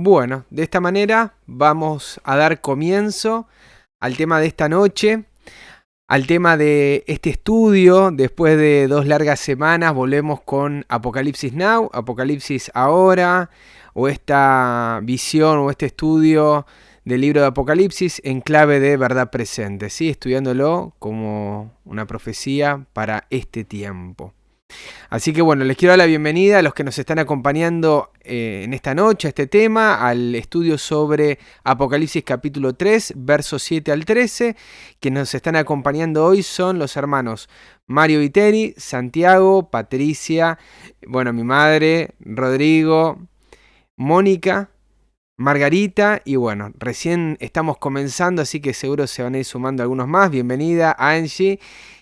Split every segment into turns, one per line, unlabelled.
Bueno, de esta manera vamos a dar comienzo al tema de esta noche, al tema de este estudio. Después de 2 largas semanas volvemos con Apocalipsis Now, Apocalipsis Ahora, o esta visión o este estudio del libro de Apocalipsis en clave de verdad presente, ¿sí? Estudiándolo como una profecía para este tiempo. Así que bueno, les quiero dar la bienvenida a los que nos están acompañando en esta noche a este tema, al estudio sobre Apocalipsis capítulo 3, versos 7 al 13. Que nos están acompañando hoy son los hermanos Mario Viteri, Santiago, Patricia, bueno, mi madre, Rodrigo, Mónica, Margarita, y bueno, recién estamos comenzando, así que seguro se van a ir sumando algunos más. Bienvenida Angie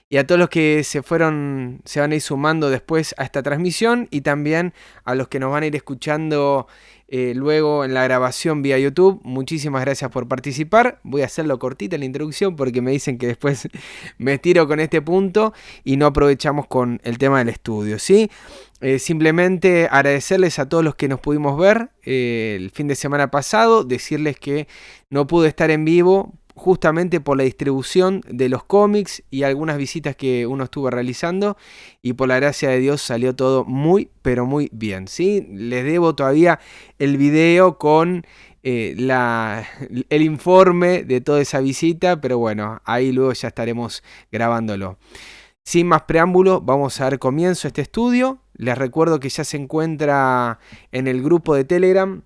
y a todos los que se van a ir sumando después a esta transmisión, y también a los que nos van a ir escuchando luego en la grabación vía YouTube. Muchísimas gracias por participar. Voy a hacerlo cortita en la introducción porque me dicen que después me tiro con este punto y no aprovechamos con el tema del estudio, ¿sí? Simplemente agradecerles a todos los que nos pudimos ver el fin de semana pasado, decirles que no pude estar en vivo justamente por la distribución de los cómics y algunas visitas que uno estuvo realizando, y por la gracia de Dios salió todo muy, pero muy bien, ¿sí? Les debo todavía el video con el informe de toda esa visita, pero bueno, ahí luego ya estaremos grabándolo. Sin más preámbulo, vamos a dar comienzo a este estudio. Les recuerdo que ya se encuentra en el grupo de Telegram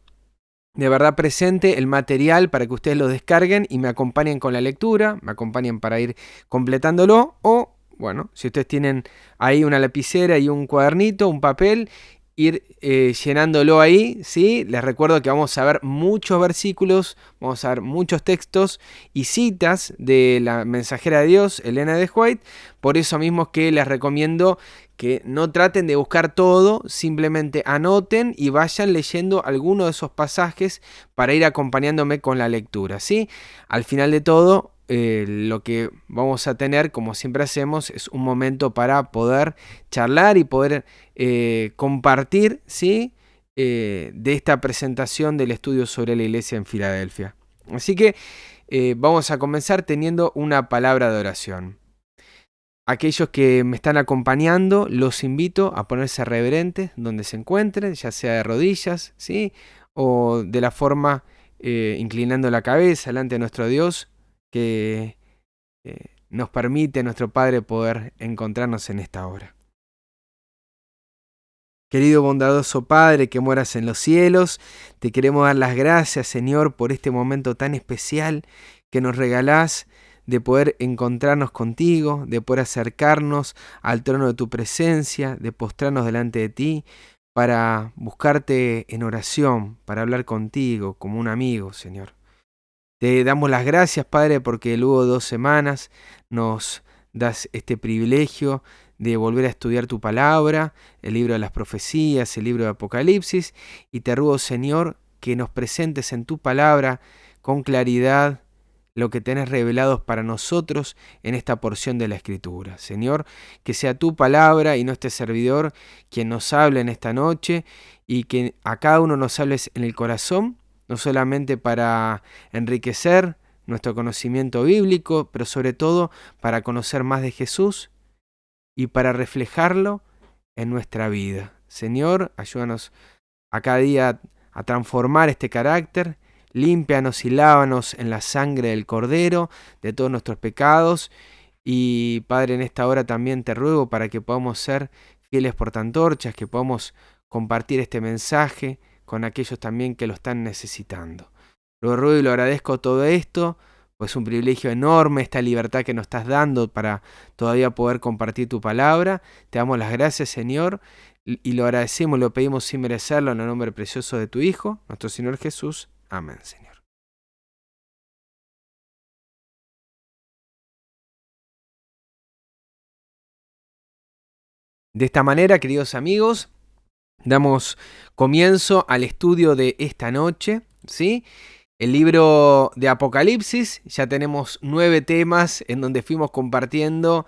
de verdad presente el material para que ustedes lo descarguen y me acompañen con la lectura, me acompañen para ir completándolo, o bueno, si ustedes tienen ahí una lapicera y un cuadernito, un papel, ir llenándolo ahí, ¿sí? Les recuerdo que vamos a ver muchos versículos, vamos a ver muchos textos y citas de la mensajera de Dios, Elena de White. Por eso mismo es que les recomiendo que no traten de buscar todo, simplemente anoten y vayan leyendo alguno de esos pasajes para ir acompañándome con la lectura, ¿sí? Al final de todo, lo que vamos a tener, como siempre hacemos, es un momento para poder charlar y poder compartir, ¿sí? De esta presentación del estudio sobre la iglesia en Filadelfia. Así que vamos a comenzar teniendo una palabra de oración. Aquellos que me están acompañando, los invito a ponerse reverentes donde se encuentren, ya sea de rodillas, ¿sí? O de la forma inclinando la cabeza delante de nuestro Dios, que nos permite nuestro Padre poder encontrarnos en esta hora. Querido bondadoso Padre que moras en los cielos, te queremos dar las gracias, Señor, por este momento tan especial que nos regalás de poder encontrarnos contigo, de poder acercarnos al trono de tu presencia, de postrarnos delante de ti, para buscarte en oración, para hablar contigo como un amigo, Señor. Te damos las gracias, Padre, porque luego de 2 semanas nos das este privilegio de volver a estudiar tu palabra, el libro de las profecías, el libro de Apocalipsis, y te ruego, Señor, que nos presentes en tu palabra con claridad lo que tenés revelado para nosotros en esta porción de la Escritura. Señor, que sea tu palabra y no este servidor quien nos hable en esta noche, y que a cada uno nos hables en el corazón, no solamente para enriquecer nuestro conocimiento bíblico, pero sobre todo para conocer más de Jesús y para reflejarlo en nuestra vida. Señor, ayúdanos a cada día a transformar este carácter, límpianos y lávanos en la sangre del Cordero de todos nuestros pecados. Y Padre, en esta hora también te ruego para que podamos ser fieles portantorchas, que podamos compartir este mensaje con aquellos también que lo están necesitando. Lo ruego y lo agradezco todo esto, pues es un privilegio enorme esta libertad que nos estás dando para todavía poder compartir tu palabra. Te damos las gracias, Señor, y lo agradecemos, lo pedimos sin merecerlo, en el nombre precioso de tu Hijo, nuestro Señor Jesús. Amén, Señor. De esta manera, queridos amigos, damos comienzo al estudio de esta noche, ¿sí? El libro de Apocalipsis, ya tenemos 9 temas en donde fuimos compartiendo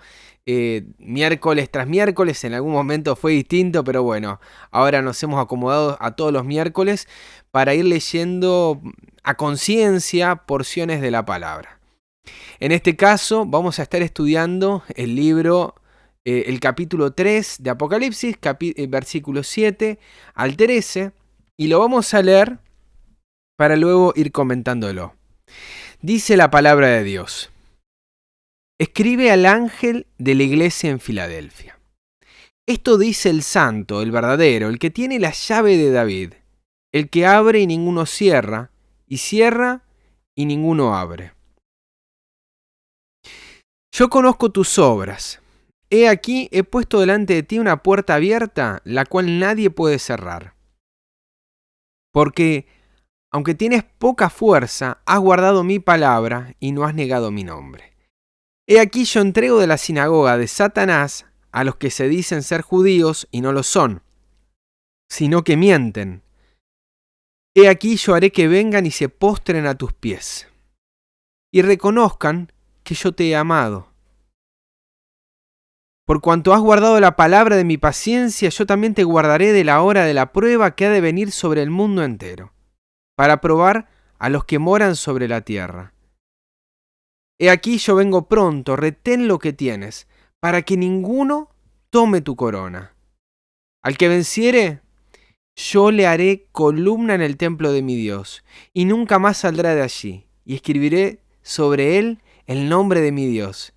miércoles tras miércoles. En algún momento fue distinto, pero bueno, ahora nos hemos acomodado a todos los miércoles para ir leyendo a conciencia porciones de la palabra. En este caso vamos a estar estudiando el libro, el capítulo 3 de Apocalipsis, versículo 7 al 13, y lo vamos a leer para luego ir comentándolo. Dice la palabra de Dios: escribe al ángel de la iglesia en Filadelfia. Esto dice el santo, el verdadero, el que tiene la llave de David, el que abre y ninguno cierra, y cierra y ninguno abre. Yo conozco tus obras. He aquí, he puesto delante de ti una puerta abierta, la cual nadie puede cerrar. Porque aunque tienes poca fuerza, has guardado mi palabra y no has negado mi nombre. He aquí yo entrego de la sinagoga de Satanás a los que se dicen ser judíos y no lo son, sino que mienten. He aquí yo haré que vengan y se postren a tus pies, y reconozcan que yo te he amado. Por cuanto has guardado la palabra de mi paciencia, yo también te guardaré de la hora de la prueba que ha de venir sobre el mundo entero, para probar a los que moran sobre la tierra. He aquí yo vengo pronto, retén lo que tienes, para que ninguno tome tu corona. Al que venciere, yo le haré columna en el templo de mi Dios, y nunca más saldrá de allí, y escribiré sobre él el nombre de mi Dios,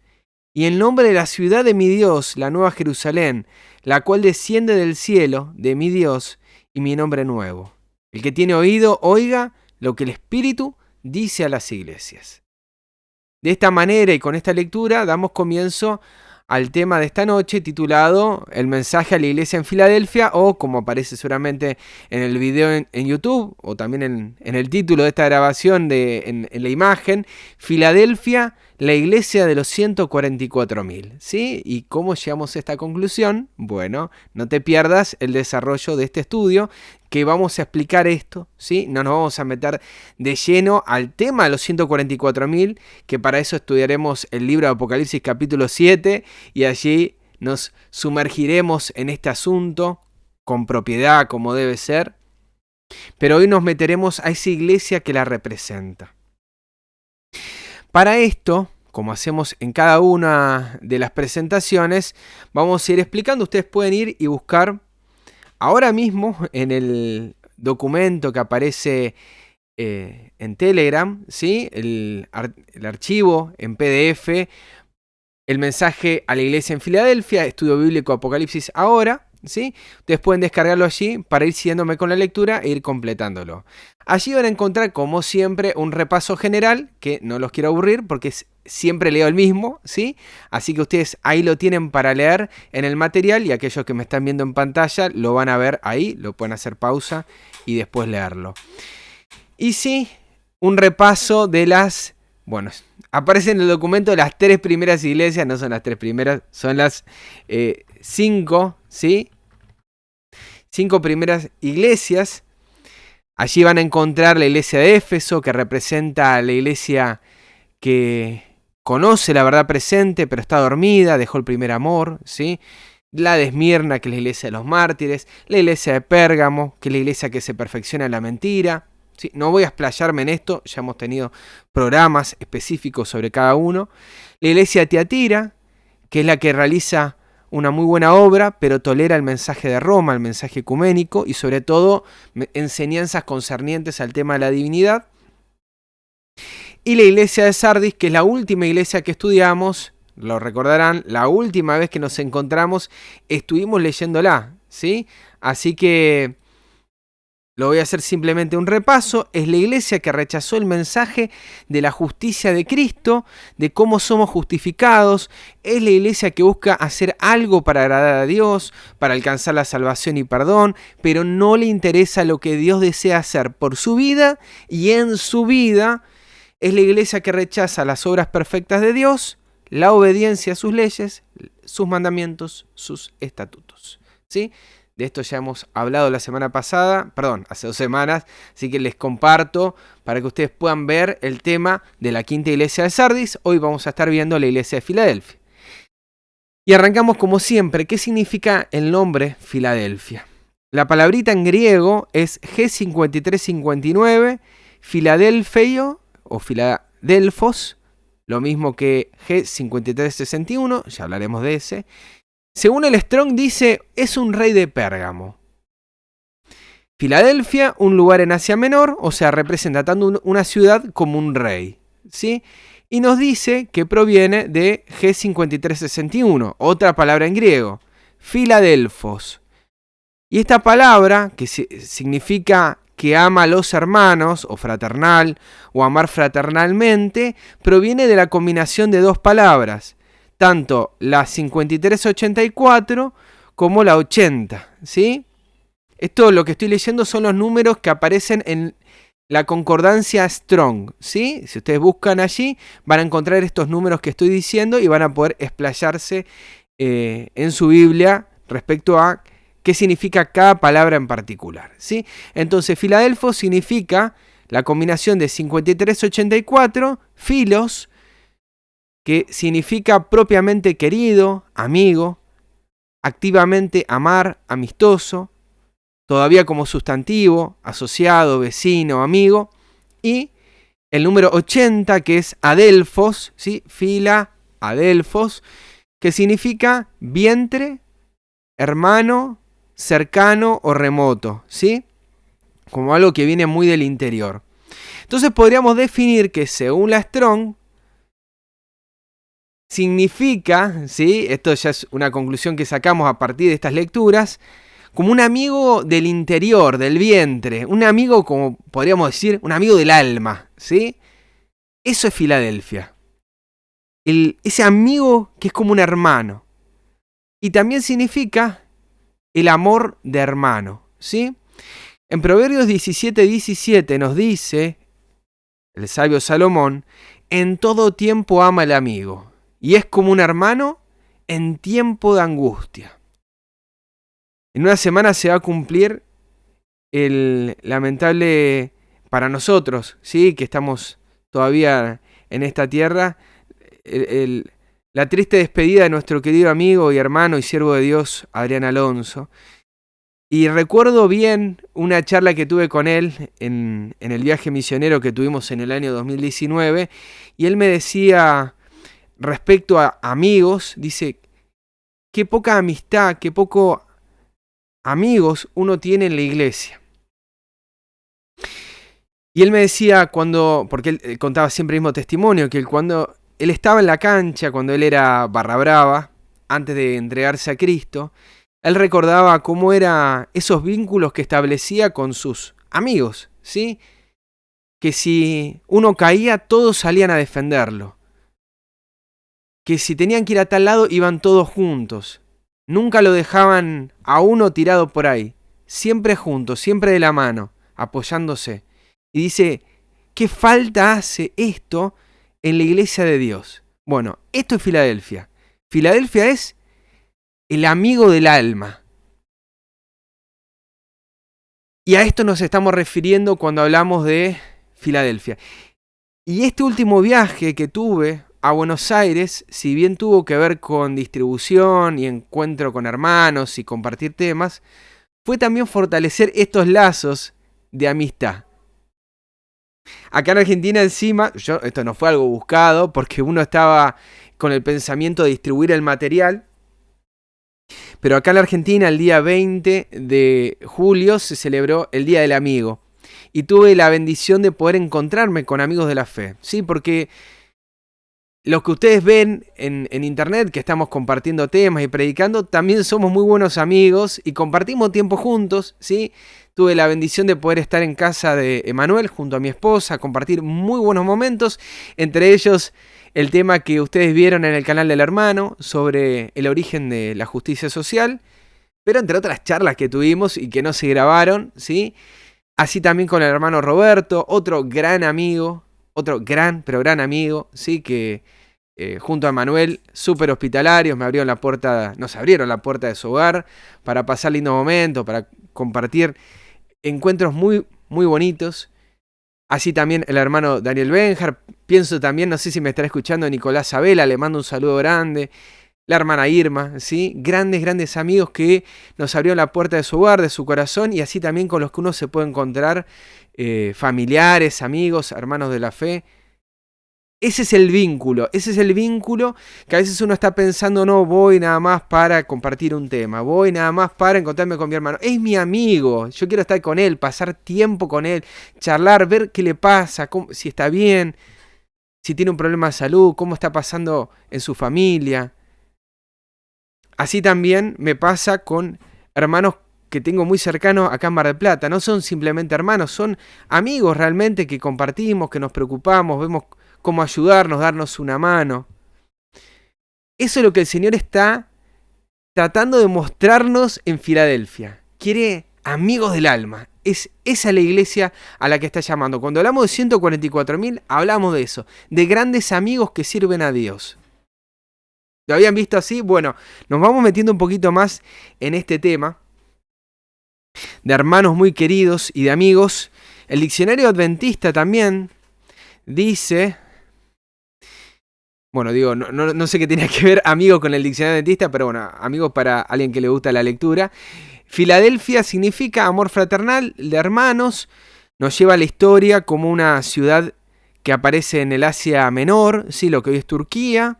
y el nombre de la ciudad de mi Dios, la nueva Jerusalén, la cual desciende del cielo de mi Dios, y mi nombre nuevo. El que tiene oído, oiga lo que el Espíritu dice a las iglesias. De esta manera y con esta lectura damos comienzo al tema de esta noche titulado El mensaje a la iglesia en Filadelfia, o como aparece seguramente en el video en YouTube o también en el título de esta grabación en la imagen, Filadelfia, la iglesia de los 144.000, ¿sí? ¿Y cómo llegamos a esta conclusión? Bueno, no te pierdas el desarrollo de este estudio, que vamos a explicar esto, ¿sí? No nos vamos a meter de lleno al tema de los 144.000, que para eso estudiaremos el libro de Apocalipsis capítulo 7, y allí nos sumergiremos en este asunto con propiedad, como debe ser. Pero hoy nos meteremos a esa iglesia que la representa. Para esto, como hacemos en cada una de las presentaciones, vamos a ir explicando. Ustedes pueden ir y buscar ahora mismo en el documento que aparece en Telegram, ¿sí? el archivo en PDF, el mensaje a la iglesia en Filadelfia, estudio bíblico Apocalipsis ahora, ¿sí? Ustedes pueden descargarlo allí para ir siguiéndome con la lectura e ir completándolo. Allí van a encontrar, como siempre, un repaso general, que no los quiero aburrir porque siempre leo el mismo, ¿sí? Así que ustedes ahí lo tienen para leer en el material, y aquellos que me están viendo en pantalla lo van a ver ahí, lo pueden hacer pausa y después leerlo. Y sí, un repaso de las... Bueno, aparece en el documento las 3 primeras iglesias, no son las 3 primeras, son las 5, ¿sí? 5 primeras iglesias. Allí van a encontrar la iglesia de Éfeso, que representa a la iglesia que conoce la verdad presente, pero está dormida, dejó el primer amor, ¿sí? La de Esmirna, que es la iglesia de los mártires. La iglesia de Pérgamo, que es la iglesia que se perfecciona en la mentira. ¿Sí? No voy a explayarme en esto, ya hemos tenido programas específicos sobre cada uno. La iglesia de Tiatira, que es la que realiza una muy buena obra, pero tolera el mensaje de Roma, el mensaje ecuménico, y sobre todo enseñanzas concernientes al tema de la divinidad. Y la iglesia de Sardis, que es la última iglesia que estudiamos, lo recordarán, la última vez que nos encontramos estuvimos leyéndola, ¿sí? Así que lo voy a hacer simplemente un repaso. Es la iglesia que rechazó el mensaje de la justicia de Cristo, de cómo somos justificados. Es la iglesia que busca hacer algo para agradar a Dios, para alcanzar la salvación y perdón, pero no le interesa lo que Dios desea hacer por su vida y en su vida. Es la iglesia que rechaza las obras perfectas de Dios, la obediencia a sus leyes, sus mandamientos, sus estatutos, ¿sí? De esto ya hemos hablado la semana pasada, hace 2 semanas, así que les comparto para que ustedes puedan ver el tema de la quinta iglesia de Sardis. Hoy vamos a estar viendo la iglesia de Filadelfia. Y arrancamos como siempre. ¿Qué significa el nombre Filadelfia? La palabrita en griego es G5359, Filadelfeio o Filadelfos, lo mismo que G5361, ya hablaremos de ese. Según el Strong dice, es un rey de Pérgamo. Filadelfia, un lugar en Asia Menor, o sea, representa tanto una ciudad como un rey, ¿sí? Y nos dice que proviene de G5361, otra palabra en griego, Filadelfos. Y esta palabra, que significa que ama a los hermanos, o fraternal, o amar fraternalmente, proviene de la combinación de 2 palabras, tanto la 5384 como la 80, ¿sí? Esto, lo que estoy leyendo, son los números que aparecen en la concordancia Strong, ¿sí? Si ustedes buscan allí, van a encontrar estos números que estoy diciendo y van a poder explayarse en su Biblia respecto a qué significa cada palabra en particular, ¿sí? Entonces, Filadelfo significa la combinación de 5384, filos, que significa propiamente querido, amigo, activamente amar, amistoso, todavía como sustantivo, asociado, vecino, amigo, y el número 80, que es adelfos, ¿sí? Fila, adelfos, que significa vientre, hermano, cercano o remoto, ¿sí? Como algo que viene muy del interior. Entonces podríamos definir que según la Strong, significa, ¿sí? Esto ya es una conclusión que sacamos a partir de estas lecturas, como un amigo del interior, del vientre, un amigo, como podríamos decir, un amigo del alma, ¿sí? Eso es Filadelfia. Ese amigo que es como un hermano. Y también significa el amor de hermano, ¿sí? En Proverbios 17:17 nos dice el sabio Salomón, en todo tiempo ama al amigo, y es como un hermano en tiempo de angustia. En una semana se va a cumplir el lamentable para nosotros, ¿sí? Que estamos todavía en esta tierra, la triste despedida de nuestro querido amigo y hermano y siervo de Dios, Adrián Alonso. Y recuerdo bien una charla que tuve con él en el viaje misionero que tuvimos en el año 2019, y él me decía, respecto a amigos, dice, qué poca amistad, qué poco amigos uno tiene en la iglesia. Y él me decía porque él contaba siempre el mismo testimonio, que cuando él estaba en la cancha, cuando él era barra brava, antes de entregarse a Cristo, él recordaba cómo eran esos vínculos que establecía con sus amigos, ¿sí? Que si uno caía, todos salían a defenderlo. Que si tenían que ir a tal lado, iban todos juntos. Nunca lo dejaban a uno tirado por ahí. Siempre juntos, siempre de la mano, apoyándose. Y dice, ¿qué falta hace esto en la iglesia de Dios? Bueno, esto es Filadelfia. Filadelfia es el amigo del alma. Y a esto nos estamos refiriendo cuando hablamos de Filadelfia. Y este último viaje que tuve a Buenos Aires, si bien tuvo que ver con distribución y encuentro con hermanos y compartir temas, fue también fortalecer estos lazos de amistad. Acá en Argentina encima, esto no fue algo buscado, porque uno estaba con el pensamiento de distribuir el material, pero acá en la Argentina el día 20 de julio se celebró el Día del Amigo. Y tuve la bendición de poder encontrarme con amigos de la fe, ¿sí? Porque los que ustedes ven en internet, que estamos compartiendo temas y predicando, también somos muy buenos amigos y compartimos tiempo juntos, ¿sí? Tuve la bendición de poder estar en casa de Emanuel junto a mi esposa, compartir muy buenos momentos, entre ellos el tema que ustedes vieron en el canal del hermano sobre el origen de la justicia social, pero entre otras charlas que tuvimos y que no se grabaron, ¿sí? Así también con el hermano Roberto, otro gran amigo, otro gran, pero gran amigo, ¿sí? Que junto a Manuel, súper hospitalarios, nos abrieron la puerta de su hogar para pasar lindos momentos, para compartir encuentros muy, muy bonitos. Así también el hermano Daniel Benjar, pienso también, no sé si me estará escuchando, Nicolás Abela, le mando un saludo grande. La hermana Irma, ¿sí? Grandes amigos que nos abrieron la puerta de su hogar, de su corazón, y así también con los que uno se puede encontrar, familiares, amigos, hermanos de la fe. Ese es el vínculo que a veces uno está pensando, no, voy nada más para compartir un tema, voy nada más para encontrarme con mi hermano. Es mi amigo, yo quiero estar con él, pasar tiempo con él, charlar, ver qué le pasa, si está bien, si tiene un problema de salud, cómo está pasando en su familia. Así también me pasa con hermanos que tengo muy cercanos acá en Mar del Plata. No son simplemente hermanos, son amigos realmente que compartimos, que nos preocupamos, vemos cómo ayudarnos, darnos una mano. Eso es lo que el Señor está tratando de mostrarnos en Filadelfia. Quiere amigos del alma. Es esa la iglesia a la que está llamando. Cuando hablamos de 144.000, hablamos de eso, de grandes amigos que sirven a Dios. ¿Lo habían visto así? Bueno, nos vamos metiendo un poquito más en este tema de hermanos muy queridos y de amigos. El diccionario adventista también dice, bueno, digo, no sé qué tiene que ver amigo con el diccionario adventista, pero bueno, amigos para alguien que le gusta la lectura. Filadelfia significa amor fraternal de hermanos, nos lleva a la historia como una ciudad que aparece en el Asia Menor, ¿sí? Lo que hoy es Turquía.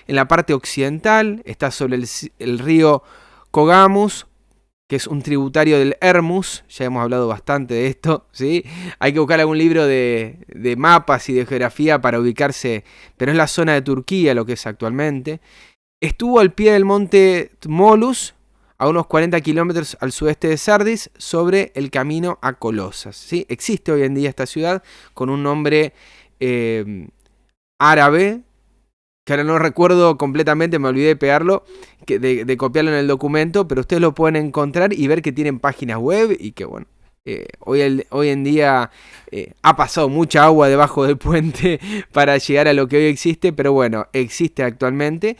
En la parte occidental está sobre el río Kogamus, que es un tributario del Hermus. Ya hemos hablado bastante de esto, ¿sí? Hay que buscar algún libro de mapas y de geografía para ubicarse, pero es la zona de Turquía lo que es actualmente. Estuvo al pie del monte Tmolus, a unos 40 kilómetros al sudeste de Sardis, sobre el camino a Colosas, ¿sí? Existe hoy en día esta ciudad con un nombre árabe, que ahora no recuerdo completamente, me olvidé de pegarlo, de copiarlo en el documento, pero ustedes lo pueden encontrar y ver que tienen páginas web y que bueno, hoy en día ha pasado mucha agua debajo del puente para llegar a lo que hoy existe, pero bueno, existe actualmente.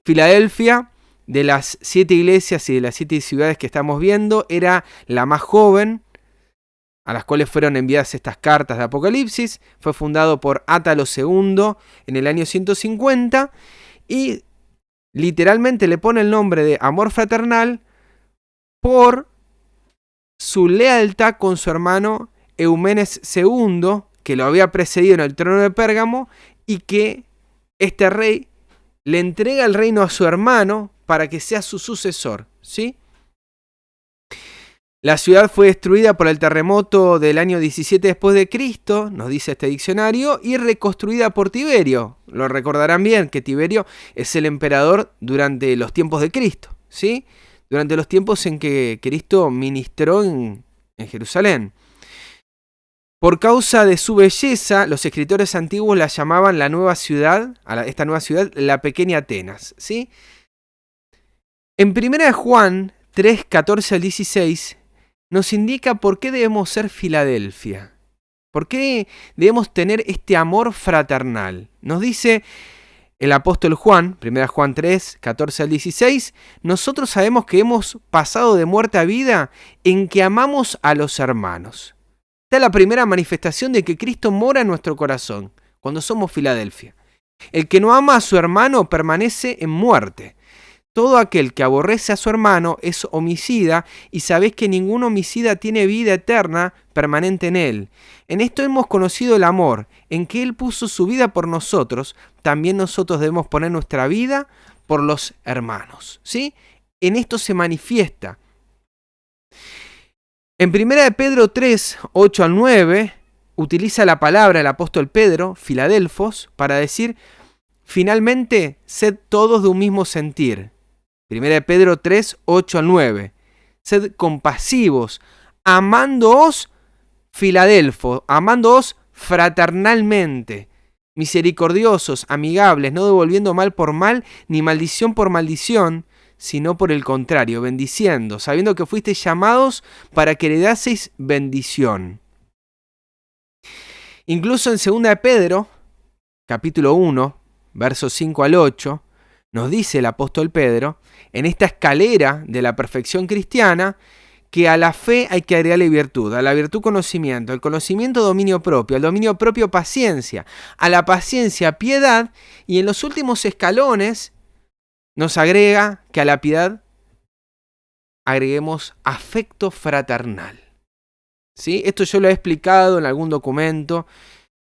Filadelfia, de las 7 iglesias y de las 7 ciudades que estamos viendo, era la más joven, a las cuales fueron enviadas estas cartas de Apocalipsis. Fue fundado por Átalo II en el año 150 y literalmente le pone el nombre de amor fraternal por su lealtad con su hermano Eumenes II, que lo había precedido en el trono de Pérgamo, y que este rey le entrega el reino a su hermano para que sea su sucesor, ¿sí? La ciudad fue destruida por el terremoto del año 17 después de Cristo, nos dice este diccionario, y reconstruida por Tiberio. Lo recordarán bien que Tiberio es el emperador durante los tiempos de Cristo, ¿sí? Durante los tiempos en que Cristo ministró en Jerusalén. Por causa de su belleza, los escritores antiguos la llamaban la nueva ciudad, esta nueva ciudad, la pequeña Atenas, ¿sí? En 1 Juan 3, 14 al 16, nos indica por qué debemos ser Filadelfia. ¿Por qué debemos tener este amor fraternal? Nos dice el apóstol Juan, 1 Juan 3, 14 al 16, nosotros sabemos que hemos pasado de muerte a vida en que amamos a los hermanos. Esta es la primera manifestación de que Cristo mora en nuestro corazón, cuando somos Filadelfia. El que no ama a su hermano permanece en muerte. Todo aquel que aborrece a su hermano es homicida, y sabéis que ningún homicida tiene vida eterna permanente en él. En esto hemos conocido el amor, en que Él puso su vida por nosotros, también nosotros debemos poner nuestra vida por los hermanos, ¿sí? En esto se manifiesta. En 1 Pedro 3, 8 al 9, utiliza la palabra el apóstol Pedro, Filadelfos, para decir, finalmente, sed todos de un mismo sentir. 1 Pedro 3, 8 al 9. Sed compasivos, amándoos Filadelfos, amándoos fraternalmente, misericordiosos, amigables, no devolviendo mal por mal, ni maldición por maldición, sino por el contrario, bendiciendo, sabiendo que fuisteis llamados para que heredaseis bendición. Incluso en 2 Pedro, capítulo 1, versos 5 al 8, nos dice el apóstol Pedro, en esta escalera de la perfección cristiana, que a la fe hay que agregarle virtud, a la virtud conocimiento, al conocimiento dominio propio, al dominio propio paciencia, a la paciencia piedad, y en los últimos escalones nos agrega que a la piedad agreguemos afecto fraternal. ¿Sí? Esto yo lo he explicado en algún documento,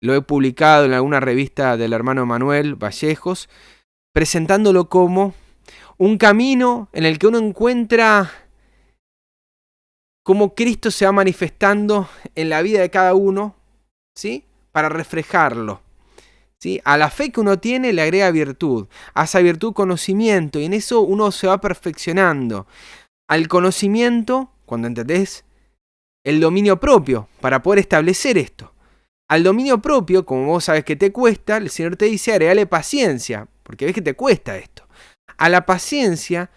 lo he publicado en alguna revista del hermano Manuel Vallejos, presentándolo como un camino en el que uno encuentra cómo Cristo se va manifestando en la vida de cada uno, ¿sí? Para reflejarlo. ¿Sí? A la fe que uno tiene le agrega virtud, a esa virtud conocimiento, y en eso uno se va perfeccionando. Al conocimiento, cuando entendés, el dominio propio, para poder establecer esto. Al dominio propio, como vos sabés que te cuesta, el Señor te dice agregale paciencia, porque ves que te cuesta esto. A la paciencia,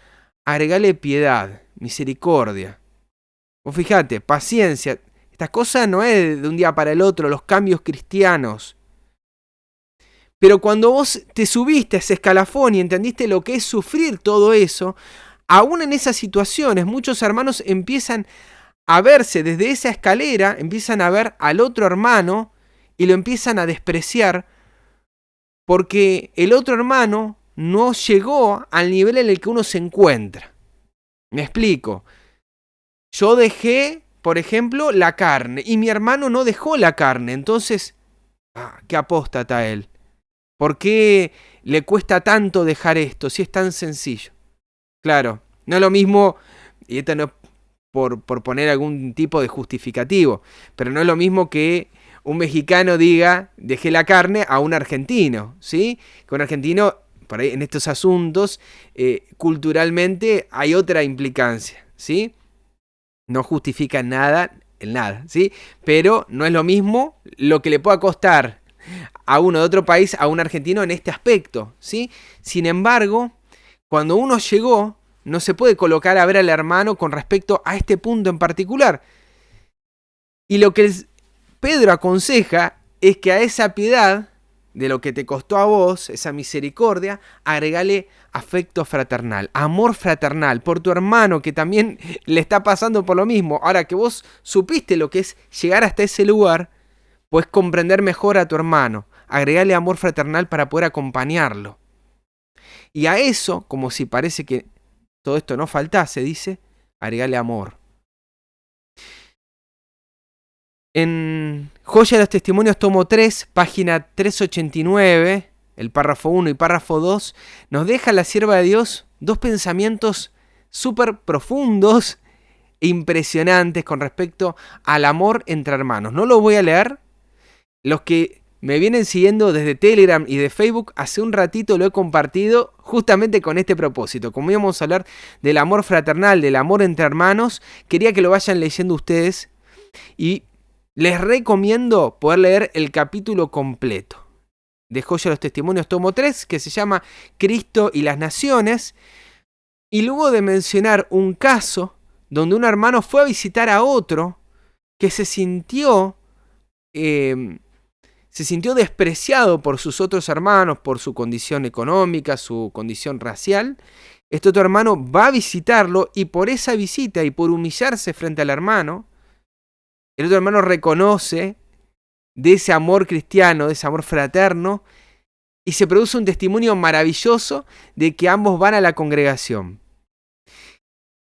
agregale piedad, misericordia. Vos fijate, paciencia, esta cosa no es de un día para el otro, los cambios cristianos. Pero cuando vos te subiste a ese escalafón y entendiste lo que es sufrir todo eso, aún en esas situaciones muchos hermanos empiezan a verse desde esa escalera, empiezan a ver al otro hermano y lo empiezan a despreciar porque el otro hermano no llegó al nivel en el que uno se encuentra. Me explico. Yo dejé, por ejemplo, la carne y mi hermano no dejó la carne. Entonces, qué apóstata él. ¿Por qué le cuesta tanto dejar esto si es tan sencillo? Claro, no es lo mismo, y esto no es por poner algún tipo de justificativo, pero no es lo mismo que un mexicano diga dejé la carne a un argentino, ¿sí? Que un argentino, por ahí en estos asuntos, culturalmente hay otra implicancia, ¿sí? No justifica nada en nada, ¿sí? Pero no es lo mismo lo que le pueda costar a uno de otro país, a un argentino en este aspecto, ¿sí? Sin embargo, cuando uno llegó, no se puede colocar a ver al hermano con respecto a este punto en particular. Y lo que Pedro aconseja es que a esa piedad, de lo que te costó a vos, esa misericordia, agregale afecto fraternal, amor fraternal por tu hermano que también le está pasando por lo mismo. Ahora que vos supiste lo que es llegar hasta ese lugar, puedes comprender mejor a tu hermano, agregale amor fraternal para poder acompañarlo. Y a eso, como si parece que todo esto no faltase, dice, agregale amor. En Joya de los Testimonios, tomo 3, página 389, el párrafo 1 y párrafo 2, nos deja la sierva de Dios dos pensamientos súper profundos e impresionantes con respecto al amor entre hermanos. No lo voy a leer. Los que me vienen siguiendo desde Telegram y de Facebook, hace un ratito lo he compartido justamente con este propósito. Como íbamos a hablar del amor fraternal, del amor entre hermanos, quería que lo vayan leyendo ustedes y les recomiendo poder leer el capítulo completo de Joya de los Testimonios, tomo 3, que se llama Cristo y las Naciones. Y luego de mencionar un caso donde un hermano fue a visitar a otro que se sintió despreciado por sus otros hermanos, por su condición económica, su condición racial. Este otro hermano va a visitarlo y por esa visita y por humillarse frente al hermano, el otro hermano reconoce de ese amor cristiano, de ese amor fraterno, y se produce un testimonio maravilloso de que ambos van a la congregación.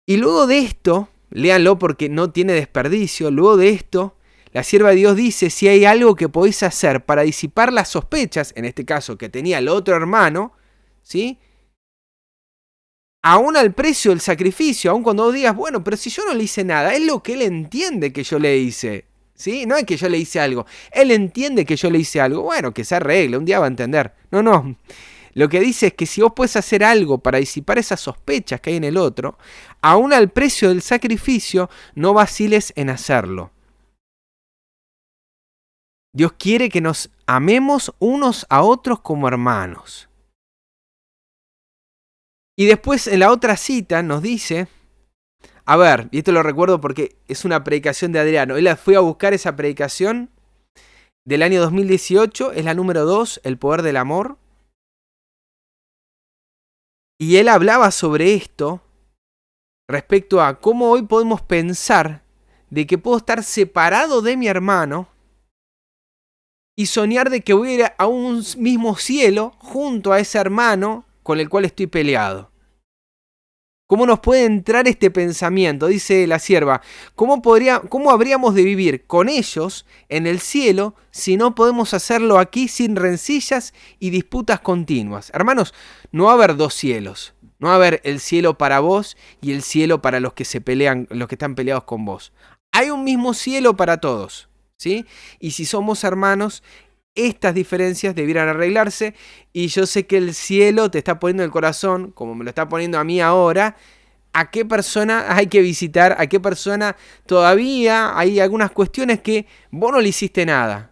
Y luego de esto, léanlo porque no tiene desperdicio, luego de esto, la sierva de Dios dice, si hay algo que podéis hacer para disipar las sospechas, en este caso que tenía el otro hermano, ¿sí? Aún al precio del sacrificio, aún cuando vos digas, bueno, pero si yo no le hice nada, es lo que él entiende que yo le hice, ¿sí? No es que yo le hice algo, él entiende que yo le hice algo, bueno, que se arregle, un día va a entender. No, lo que dice es que si vos puedes hacer algo para disipar esas sospechas que hay en el otro, aún al precio del sacrificio, no vaciles en hacerlo. Dios quiere que nos amemos unos a otros como hermanos. Y después en la otra cita nos dice, a ver, y esto lo recuerdo porque es una predicación de Adriano, él fue a buscar esa predicación del año 2018, es la número 2, El Poder del Amor. Y él hablaba sobre esto respecto a cómo hoy podemos pensar de que puedo estar separado de mi hermano y soñar de que voy a ir a un mismo cielo junto a ese hermano con el cual estoy peleado. ¿Cómo nos puede entrar este pensamiento? Dice la sierva, ¿cómo habríamos de vivir con ellos en el cielo si no podemos hacerlo aquí sin rencillas y disputas continuas? Hermanos, no va a haber dos cielos. No va a haber el cielo para vos y el cielo para los que se pelean, los que están peleados con vos. Hay un mismo cielo para todos, ¿sí? Y si somos hermanos, estas diferencias debieran arreglarse, y yo sé que el cielo te está poniendo el corazón, como me lo está poniendo a mí ahora, a qué persona hay que visitar, a qué persona todavía hay algunas cuestiones que vos no le hiciste nada,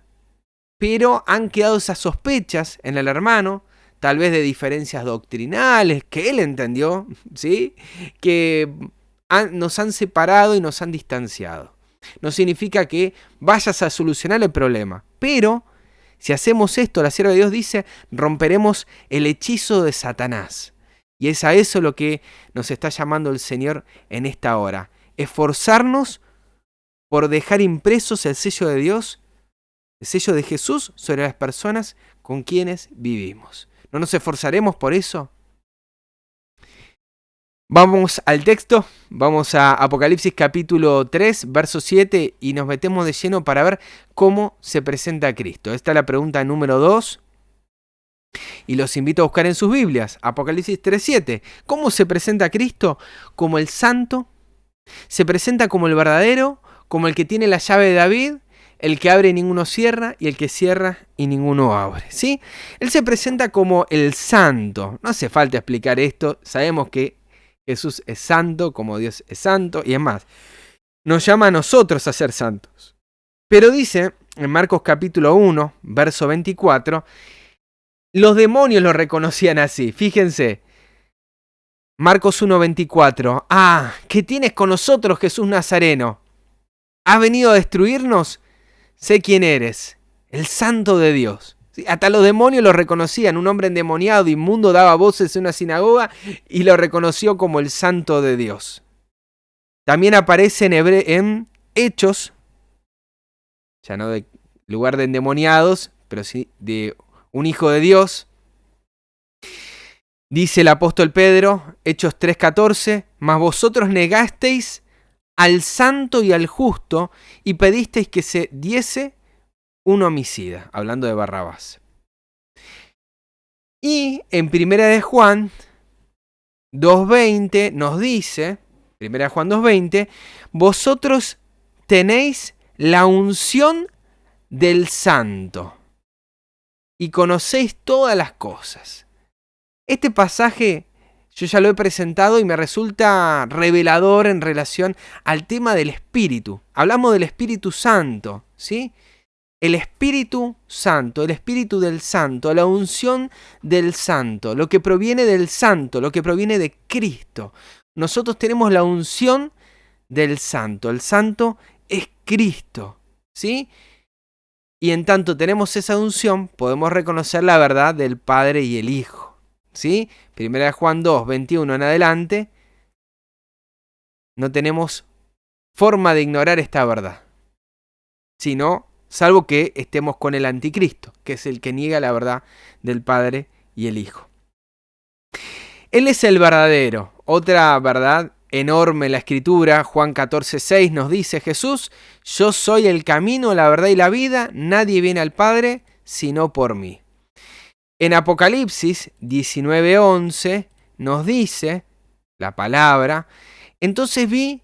pero han quedado esas sospechas en el hermano, tal vez de diferencias doctrinales que él entendió, ¿sí? Que nos han separado y nos han distanciado. No significa que vayas a solucionar el problema, pero si hacemos esto, la sierva de Dios dice, romperemos el hechizo de Satanás. Y es a eso lo que nos está llamando el Señor en esta hora. Esforzarnos por dejar impresos el sello de Dios, el sello de Jesús sobre las personas con quienes vivimos. ¿No nos esforzaremos por eso? Vamos al texto, vamos a Apocalipsis capítulo 3, verso 7, y nos metemos de lleno para ver cómo se presenta a Cristo. Esta es la pregunta número 2, y los invito a buscar en sus Biblias. Apocalipsis 3, 7. ¿Cómo se presenta a Cristo? Como el santo, se presenta como el verdadero, como el que tiene la llave de David, el que abre y ninguno cierra, y el que cierra y ninguno abre, ¿sí? Él se presenta como el santo. No hace falta explicar esto, sabemos que Jesús es santo, como Dios es santo, y es más, nos llama a nosotros a ser santos. Pero dice, en Marcos capítulo 1, verso 24, los demonios lo reconocían así. Fíjense, Marcos 1, 24, ¿qué tienes con nosotros, Jesús Nazareno? ¿Has venido a destruirnos? Sé quién eres, el santo de Dios. Sí, hasta los demonios lo reconocían. Un hombre endemoniado, inmundo, daba voces en una sinagoga y lo reconoció como el santo de Dios. También aparece en Hechos, ya no de lugar de endemoniados, pero sí de un hijo de Dios. Dice el apóstol Pedro, Hechos 3:14, mas vosotros negasteis al santo y al justo y pedisteis que se diese un homicida, hablando de Barrabás. Y en 1 de Juan 2:20 nos dice, 1 de Juan 2:20, vosotros tenéis la unción del santo y conocéis todas las cosas. Este pasaje yo ya lo he presentado y me resulta revelador en relación al tema del Espíritu. Hablamos del Espíritu Santo, ¿sí? El Espíritu Santo, el Espíritu del Santo, la unción del Santo, lo que proviene del Santo, lo que proviene de Cristo. Nosotros tenemos la unción del Santo. El Santo es Cristo, ¿sí? Y en tanto tenemos esa unción, podemos reconocer la verdad del Padre y el Hijo, ¿sí? 1 Juan 2, 21 en adelante, no tenemos forma de ignorar esta verdad, sino salvo que estemos con el anticristo, que es el que niega la verdad del Padre y el Hijo. Él es el verdadero. Otra verdad enorme en la Escritura, Juan 14:6 nos dice Jesús, yo soy el camino, la verdad y la vida, nadie viene al Padre sino por mí. En Apocalipsis 19:11 nos dice la palabra, entonces vi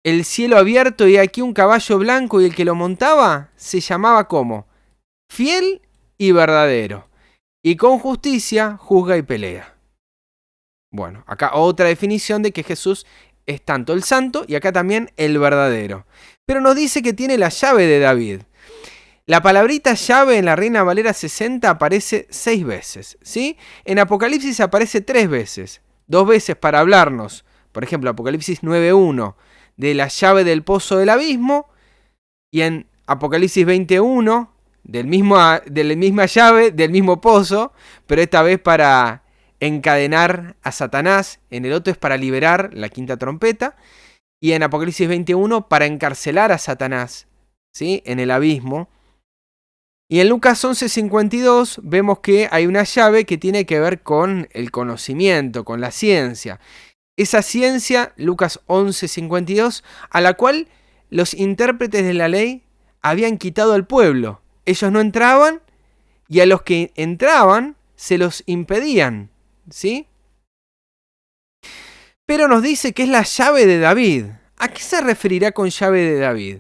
el cielo abierto y aquí un caballo blanco y el que lo montaba se llamaba como fiel y verdadero y con justicia juzga y pelea. Bueno, acá otra definición de que Jesús es tanto el santo y acá también el verdadero. Pero nos dice que tiene la llave de David. La palabrita llave en la Reina Valera 60 aparece 6 veces, ¿sí? En Apocalipsis aparece 3 veces. 2 veces para hablarnos, por ejemplo, Apocalipsis 9:1, de la llave del pozo del abismo, y en Apocalipsis 20:1 de la misma llave del mismo pozo, pero esta vez para encadenar a Satanás, en el otro es para liberar la quinta trompeta, y en Apocalipsis 21 para encarcelar a Satanás, ¿sí? En el abismo. Y en Lucas 11:52 vemos que hay una llave que tiene que ver con el conocimiento, con la ciencia. Esa ciencia, Lucas 11:52, a la cual los intérpretes de la ley habían quitado al pueblo. Ellos no entraban y a los que entraban se los impedían, ¿sí? Pero nos dice que es la llave de David. ¿A qué se referirá con llave de David?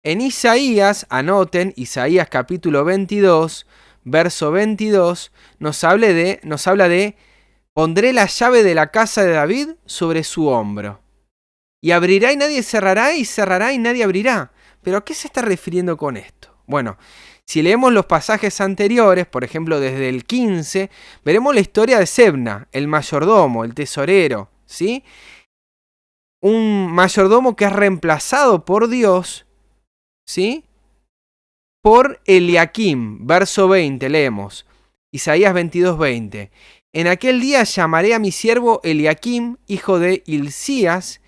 En Isaías, anoten, Isaías capítulo 22, verso 22, nos habla de pondré la llave de la casa de David sobre su hombro. Y abrirá y nadie cerrará, y cerrará y nadie abrirá. ¿Pero a qué se está refiriendo con esto? Bueno, si leemos los pasajes anteriores, por ejemplo desde el 15, veremos la historia de Sebna, el mayordomo, el tesorero, ¿sí? Un mayordomo que es reemplazado por Dios, ¿sí? Por Eliakim, verso 20, leemos, Isaías 22:20. En aquel día llamaré a mi siervo Eliakim, hijo de Hilcías,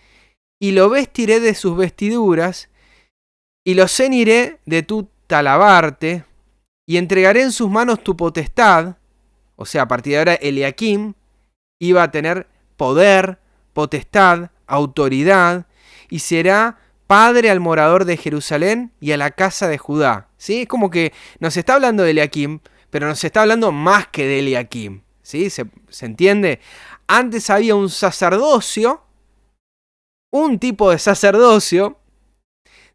y lo vestiré de sus vestiduras, y lo ceniré de tu talabarte, y entregaré en sus manos tu potestad. O sea, a partir de ahora Eliakim iba a tener poder, potestad, autoridad, y será padre al morador de Jerusalén y a la casa de Judá. ¿Sí? Es como que nos está hablando de Eliakim, pero nos está hablando más que de Eliakim. ¿Sí? ¿Se entiende? Antes había un sacerdocio, un tipo de sacerdocio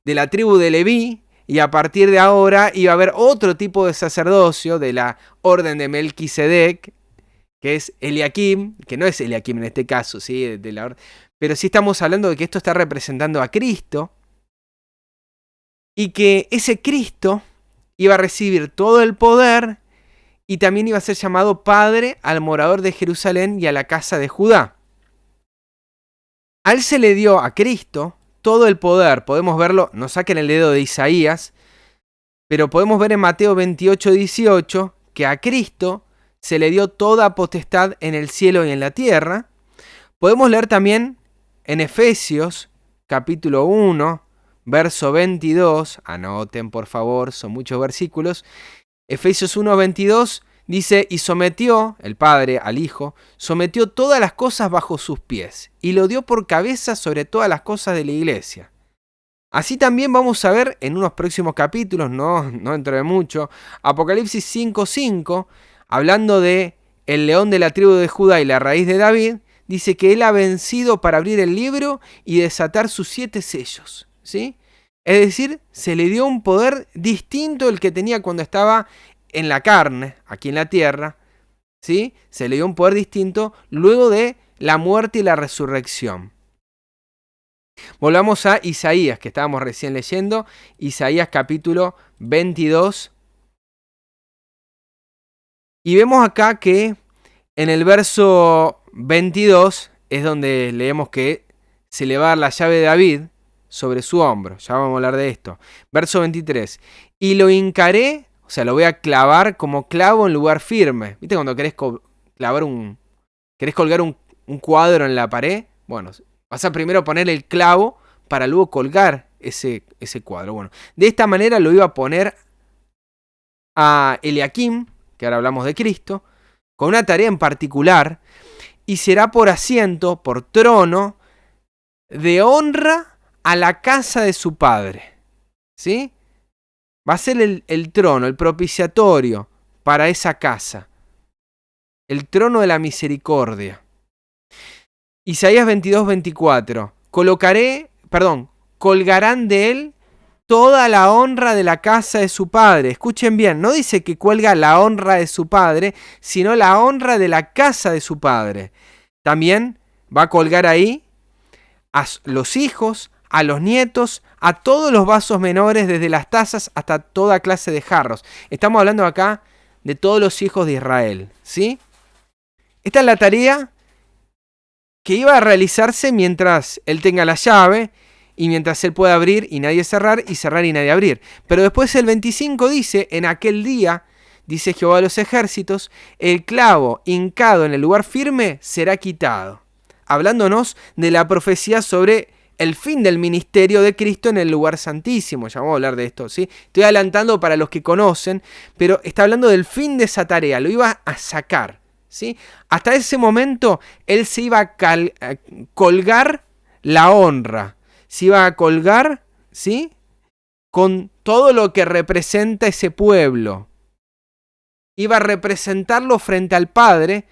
de la tribu de Leví, y a partir de ahora iba a haber otro tipo de sacerdocio de la orden de Melquisedec, que es Eliakim, que no es Eliakim en este caso, ¿sí? Pero sí estamos hablando de que esto está representando a Cristo, y que ese Cristo iba a recibir todo el poder y también iba a ser llamado padre al morador de Jerusalén y a la casa de Judá. A él se le dio, a Cristo, todo el poder. Podemos verlo, no saquen el dedo de Isaías, pero podemos ver en Mateo 28:18 que a Cristo se le dio toda potestad en el cielo y en la tierra. Podemos leer también en Efesios capítulo 1, verso 22, anoten por favor, son muchos versículos. Efesios 1:22 dice, y sometió, el Padre al Hijo, sometió todas las cosas bajo sus pies, y lo dio por cabeza sobre todas las cosas de la iglesia. Así también vamos a ver en unos próximos capítulos, no dentro de mucho, Apocalipsis 5:5, hablando de el león de la tribu de Judá y la raíz de David, dice que él ha vencido para abrir el libro y desatar sus 7 sellos, ¿sí? Es decir, se le dio un poder distinto al que tenía cuando estaba en la carne, aquí en la tierra, ¿sí? Se le dio un poder distinto luego de la muerte y la resurrección. Volvamos a Isaías, que estábamos recién leyendo, Isaías capítulo 22. Y vemos acá que en el verso 22 es donde leemos que se le va a dar la llave de David sobre su hombro. Ya vamos a hablar de esto. Verso 23. Y lo hincaré, o sea, lo voy a clavar como clavo en lugar firme. ¿Viste cuando querés colgar un cuadro en la pared? Bueno, vas a primero poner el clavo para luego colgar ese cuadro. Bueno, de esta manera lo iba a poner a Eliakim, que ahora hablamos de Cristo, con una tarea en particular, y será por asiento, por trono, de honra a la casa de su padre. ¿Sí? Va a ser el trono, el propiciatorio para esa casa. El trono de la misericordia. Isaías 22:24. Colgarán de él toda la honra de la casa de su padre. Escuchen bien, no dice que cuelga la honra de su padre, sino la honra de la casa de su padre. También va a colgar ahí a los hijos, a los nietos, a todos los vasos menores, desde las tazas hasta toda clase de jarros. Estamos hablando acá de todos los hijos de Israel, ¿sí? Esta es la tarea que iba a realizarse mientras él tenga la llave y mientras él pueda abrir y nadie cerrar, y cerrar y nadie abrir. Pero después el 25 dice, en aquel día dice Jehová de los ejércitos, el clavo hincado en el lugar firme será quitado. Hablándonos de la profecía sobre el fin del ministerio de Cristo en el lugar santísimo. Ya vamos a hablar de esto, ¿sí? Estoy adelantando para los que conocen, pero está hablando del fin de esa tarea, lo iba a sacar, ¿sí? Hasta ese momento él se iba a colgar la honra, se iba a colgar, ¿sí?, con todo lo que representa ese pueblo. Iba a representarlo frente al Padre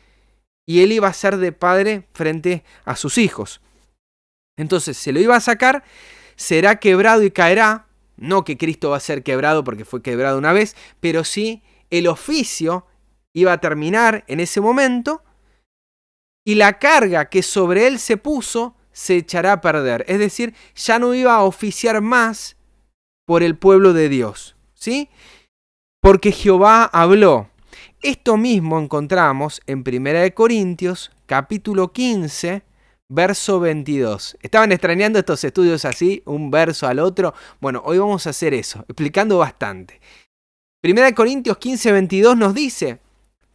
y él iba a ser de padre frente a sus hijos. Entonces se lo iba a sacar, será quebrado y caerá. No que Cristo va a ser quebrado porque fue quebrado una vez, pero sí el oficio iba a terminar en ese momento y la carga que sobre él se puso se echará a perder. Es decir, ya no iba a oficiar más por el pueblo de Dios, ¿sí? Porque Jehová habló. Esto mismo encontramos en 1 Corintios, capítulo 15, verso 22. ¿Estaban extrañando estos estudios así, un verso al otro? Bueno, hoy vamos a hacer eso, explicando bastante. 1 Corintios 15, 22 nos dice,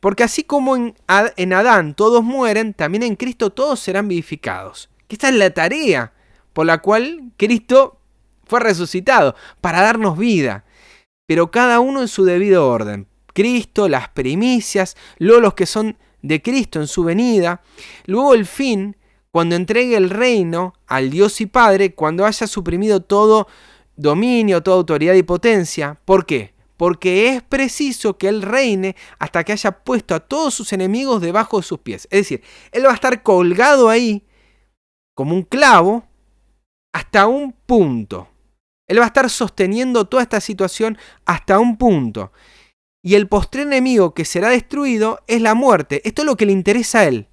porque así como en Adán todos mueren, también en Cristo todos serán vivificados. Que esta es la tarea por la cual Cristo fue resucitado, para darnos vida. Pero cada uno en su debido orden. Cristo, las primicias, luego los que son de Cristo en su venida, luego el fin, cuando entregue el reino al Dios y Padre, cuando haya suprimido todo dominio, toda autoridad y potencia. ¿Por qué? Porque es preciso que Él reine hasta que haya puesto a todos sus enemigos debajo de sus pies. Es decir, Él va a estar colgado ahí como un clavo hasta un punto. Él va a estar sosteniendo toda esta situación hasta un punto. Y el postrer enemigo que será destruido es la muerte. Esto es lo que le interesa a Él.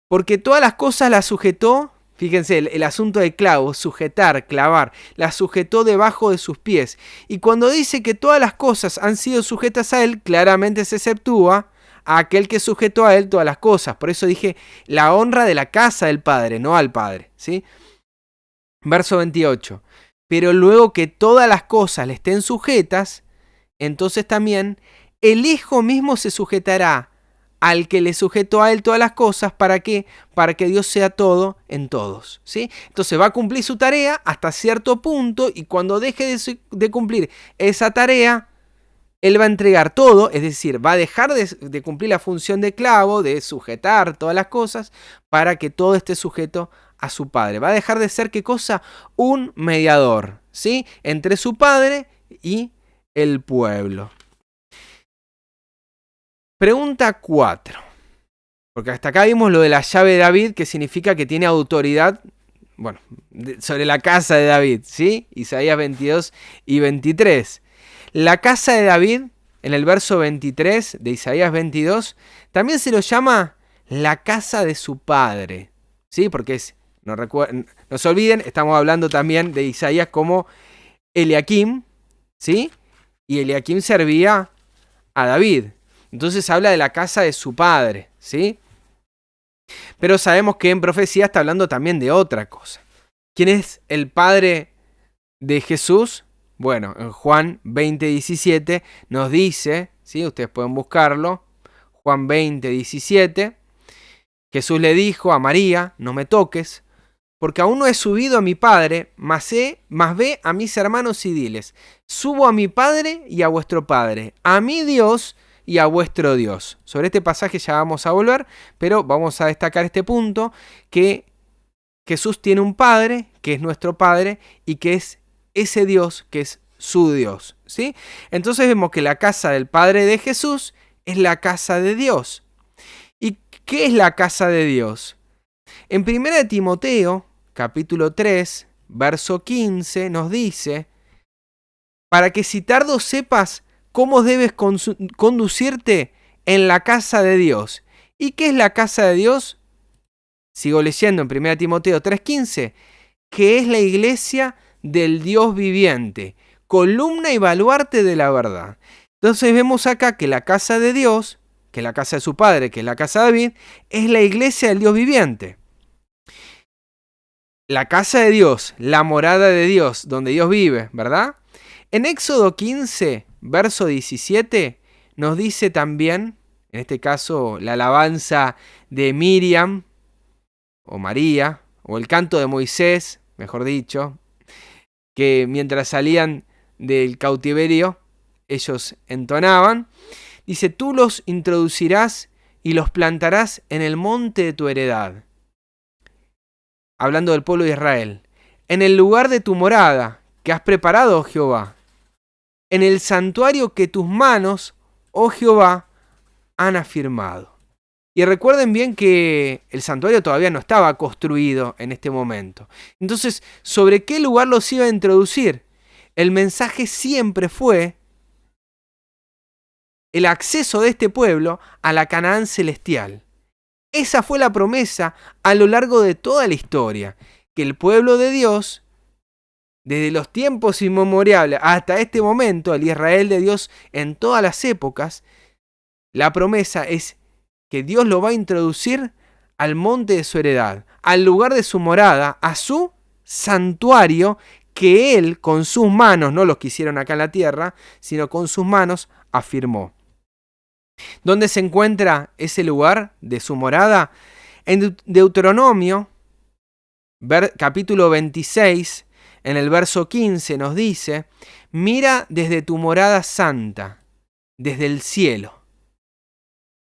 Porque todas las cosas las sujetó, fíjense, el asunto del clavo, sujetar, clavar, las sujetó debajo de sus pies. Y cuando dice que todas las cosas han sido sujetas a Él, claramente se exceptúa a aquel que sujetó a Él todas las cosas. Por eso dije la honra de la casa del Padre, no al Padre, ¿sí? Verso 28. Pero luego que todas las cosas le estén sujetas, entonces también el Hijo mismo se sujetará al que le sujetó a Él todas las cosas. ¿Para qué? Para que Dios sea todo en todos, ¿sí? Entonces va a cumplir su tarea hasta cierto punto y cuando deje de cumplir esa tarea, Él va a entregar todo, es decir, va a dejar de cumplir la función de clavo, de sujetar todas las cosas, para que todo esté sujeto a su Padre. Va a dejar de ser, ¿qué cosa? Un mediador, ¿sí? Entre su Padre y el pueblo. Pregunta 4. Porque hasta acá vimos lo de la llave de David, que significa que tiene autoridad, bueno, sobre la casa de David, ¿sí? Isaías 22 y 23. La casa de David, en el verso 23 de Isaías 22, también se lo llama la casa de su padre, ¿sí? Porque no se olviden, estamos hablando también de Isaías como Eliakim, ¿sí? Y Eliakim servía a David. Entonces habla de la casa de su padre, ¿sí? Pero sabemos que en profecía está hablando también de otra cosa. ¿Quién es el padre de Jesús? Bueno, en Juan 20:17 nos dice, ¿sí? Ustedes pueden buscarlo, Juan 20:17, Jesús le dijo a María, no me toques, porque aún no he subido a mi Padre, mas ve a mis hermanos y diles, subo a mi Padre y a vuestro Padre, a mi Dios y a vuestro Dios. Sobre este pasaje ya vamos a volver, pero vamos a destacar este punto, que Jesús tiene un Padre, que es nuestro Padre, y que es ese Dios que es su Dios, ¿sí? Entonces vemos que la casa del Padre de Jesús es la casa de Dios. ¿Y qué es la casa de Dios? En 1 Timoteo, capítulo 3, verso 15, nos dice, para que si tardo sepas cómo debes conducirte en la casa de Dios. ¿Y qué es la casa de Dios? Sigo leyendo en 1 Timoteo 3:15, que es la iglesia del Dios viviente, columna y baluarte de la verdad. Entonces vemos acá que la casa de Dios, que es la casa de su padre, que es la casa de David, es la iglesia del Dios viviente. La casa de Dios, la morada de Dios, donde Dios vive, ¿verdad? En Éxodo 15, verso 17, nos dice también, en este caso la alabanza de Miriam, o María, o el canto de Moisés, mejor dicho, que mientras salían del cautiverio, ellos entonaban. Dice, tú los introducirás y los plantarás en el monte de tu heredad. Hablando del pueblo de Israel. En el lugar de tu morada, que has preparado, oh Jehová. En el santuario que tus manos, oh Jehová, han afirmado. Y recuerden bien que el santuario todavía no estaba construido en este momento. Entonces, ¿sobre qué lugar los iba a introducir? El mensaje siempre fue el acceso de este pueblo a la Canaán celestial. Esa fue la promesa a lo largo de toda la historia, que el pueblo de Dios, desde los tiempos inmemoriales hasta este momento, el Israel de Dios en todas las épocas, la promesa es que Dios lo va a introducir al monte de su heredad, al lugar de su morada, a su santuario que Él con sus manos, no los que hicieron acá en la tierra, sino con sus manos afirmó. ¿Dónde se encuentra ese lugar de su morada? En Deuteronomio, capítulo 26, en el verso 15 nos dice, mira desde tu morada santa, desde el cielo,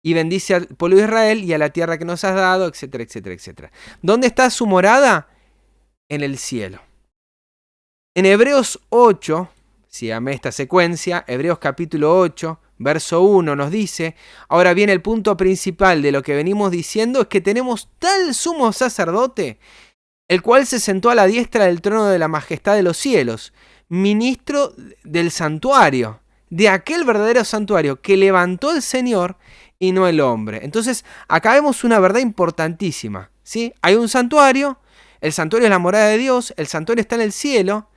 y bendice al pueblo de Israel y a la tierra que nos has dado, etcétera, etcétera, etcétera. ¿Dónde está su morada? En el cielo. En Hebreos 8, sígame esta secuencia, Hebreos capítulo 8, verso 1 nos dice, ahora bien el punto principal de lo que venimos diciendo es que tenemos tal sumo sacerdote, el cual se sentó a la diestra del trono de la majestad de los cielos, ministro del santuario, de aquel verdadero santuario que levantó el Señor y no el hombre. Entonces, acá vemos una verdad importantísima, ¿sí? Hay un santuario, el santuario es la morada de Dios, el santuario está en el cielo,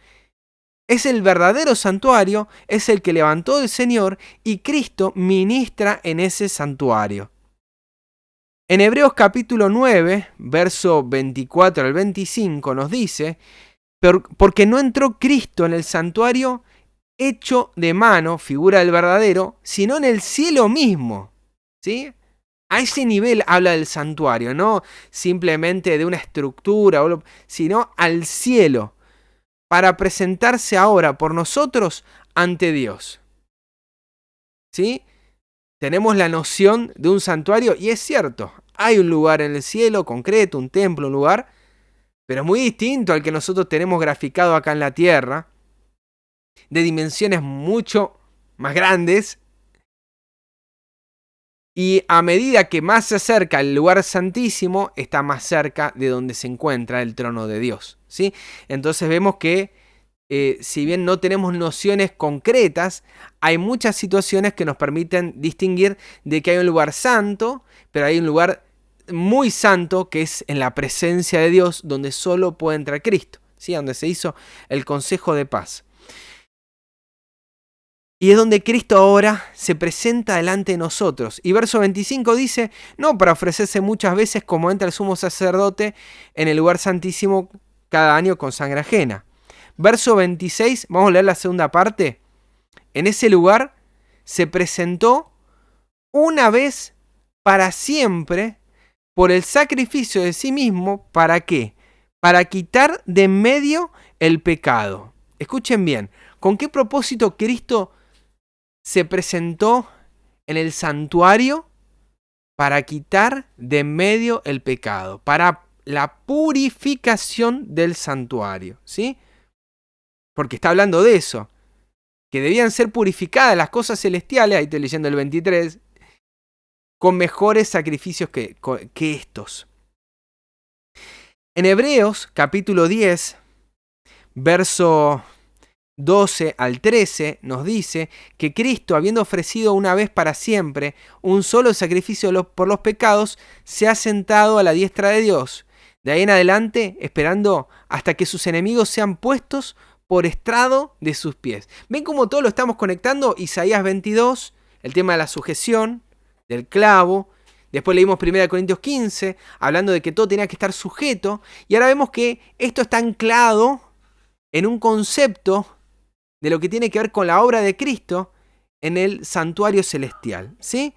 es el verdadero santuario, es el que levantó el Señor y Cristo ministra en ese santuario. En Hebreos capítulo 9, verso 24 al 25 nos dice, porque no entró Cristo en el santuario hecho de mano, figura del verdadero, sino en el cielo mismo, ¿sí? A ese nivel habla del santuario, no simplemente de una estructura, sino al cielo, para presentarse ahora por nosotros ante Dios. ¿Sí? Tenemos la noción de un santuario y es cierto, hay un lugar en el cielo concreto, un templo, un lugar, pero es muy distinto al que nosotros tenemos graficado acá en la tierra, de dimensiones mucho más grandes. Y a medida que más se acerca al lugar santísimo, está más cerca de donde se encuentra el trono de Dios, ¿sí? Entonces vemos que si bien no tenemos nociones concretas, hay muchas situaciones que nos permiten distinguir de que hay un lugar santo, pero hay un lugar muy santo que es en la presencia de Dios, donde solo puede entrar Cristo, ¿sí? Donde se hizo el consejo de paz. Y es donde Cristo ahora se presenta delante de nosotros. Y verso 25 dice, no para ofrecerse muchas veces como entra el sumo sacerdote en el lugar santísimo cada año con sangre ajena. Verso 26, vamos a leer la segunda parte. En ese lugar se presentó una vez para siempre por el sacrificio de sí mismo. ¿Para qué? Para quitar de en medio el pecado. Escuchen bien, ¿con qué propósito Cristo se presentó en el santuario? Para quitar de en medio el pecado, para la purificación del santuario, ¿sí? Porque está hablando de eso, que debían ser purificadas las cosas celestiales, ahí estoy leyendo el 23, con mejores sacrificios que estos. En Hebreos capítulo 10, verso 12 al 13 nos dice que Cristo, habiendo ofrecido una vez para siempre un solo sacrificio por los pecados, se ha sentado a la diestra de Dios. De ahí en adelante, esperando hasta que sus enemigos sean puestos por estrado de sus pies. ¿Ven cómo todo lo estamos conectando? Isaías 22, el tema de la sujeción, del clavo. Después leímos 1 Corintios 15, hablando de que todo tenía que estar sujeto. Y ahora vemos que esto está anclado en un concepto de lo que tiene que ver con la obra de Cristo en el santuario celestial, ¿sí?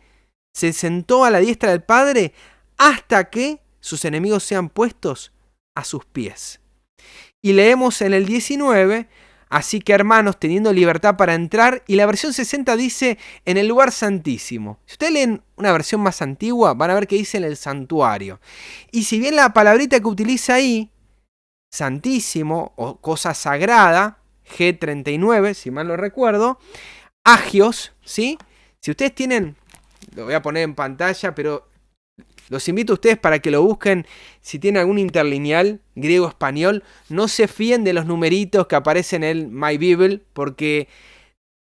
Se sentó a la diestra del Padre hasta que sus enemigos sean puestos a sus pies. Y leemos en el 19, así que hermanos, teniendo libertad para entrar, y la versión 60 dice en el lugar santísimo. Si ustedes leen una versión más antigua, van a ver que dice en el santuario. Y si bien la palabrita que utiliza ahí, santísimo o cosa sagrada, G39, si mal no recuerdo, agios, ¿sí? Si ustedes tienen, lo voy a poner en pantalla, pero los invito a ustedes para que lo busquen. Si tienen algún interlineal, griego, español, no se fíen de los numeritos que aparecen en el My Bible, porque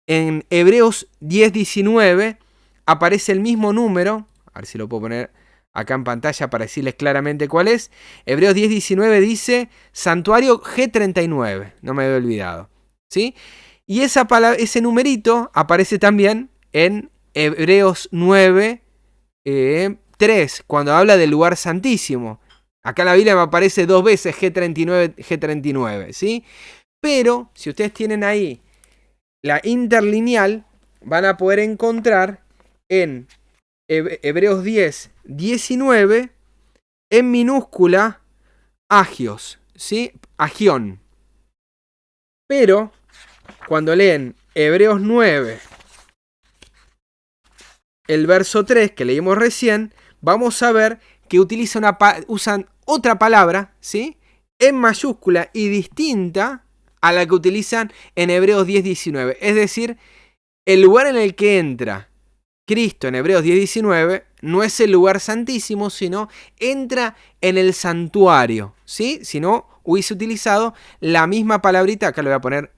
en Hebreos 10:19 aparece el mismo número. A ver si lo puedo poner acá en pantalla para decirles claramente cuál es. Hebreos 10:19 dice santuario G39, no me había olvidado, ¿sí? Y ese numerito aparece también en Hebreos 9, 3, cuando habla del lugar santísimo. Acá en la Biblia me aparece 2 veces G39, ¿sí? Pero si ustedes tienen ahí la interlineal, van a poder encontrar en Hebreos 10:19 en minúscula agios, ¿sí? Agión. Pero cuando leen Hebreos 9, el verso 3 que leímos recién, vamos a ver que usan otra palabra, ¿sí? En mayúscula y distinta a la que utilizan en Hebreos 10:19. Es decir, el lugar en el que entra Cristo en Hebreos 10:19 no es el lugar santísimo, sino entra en el santuario, ¿sí? Si no, hubiese utilizado la misma palabrita, acá lo voy a poner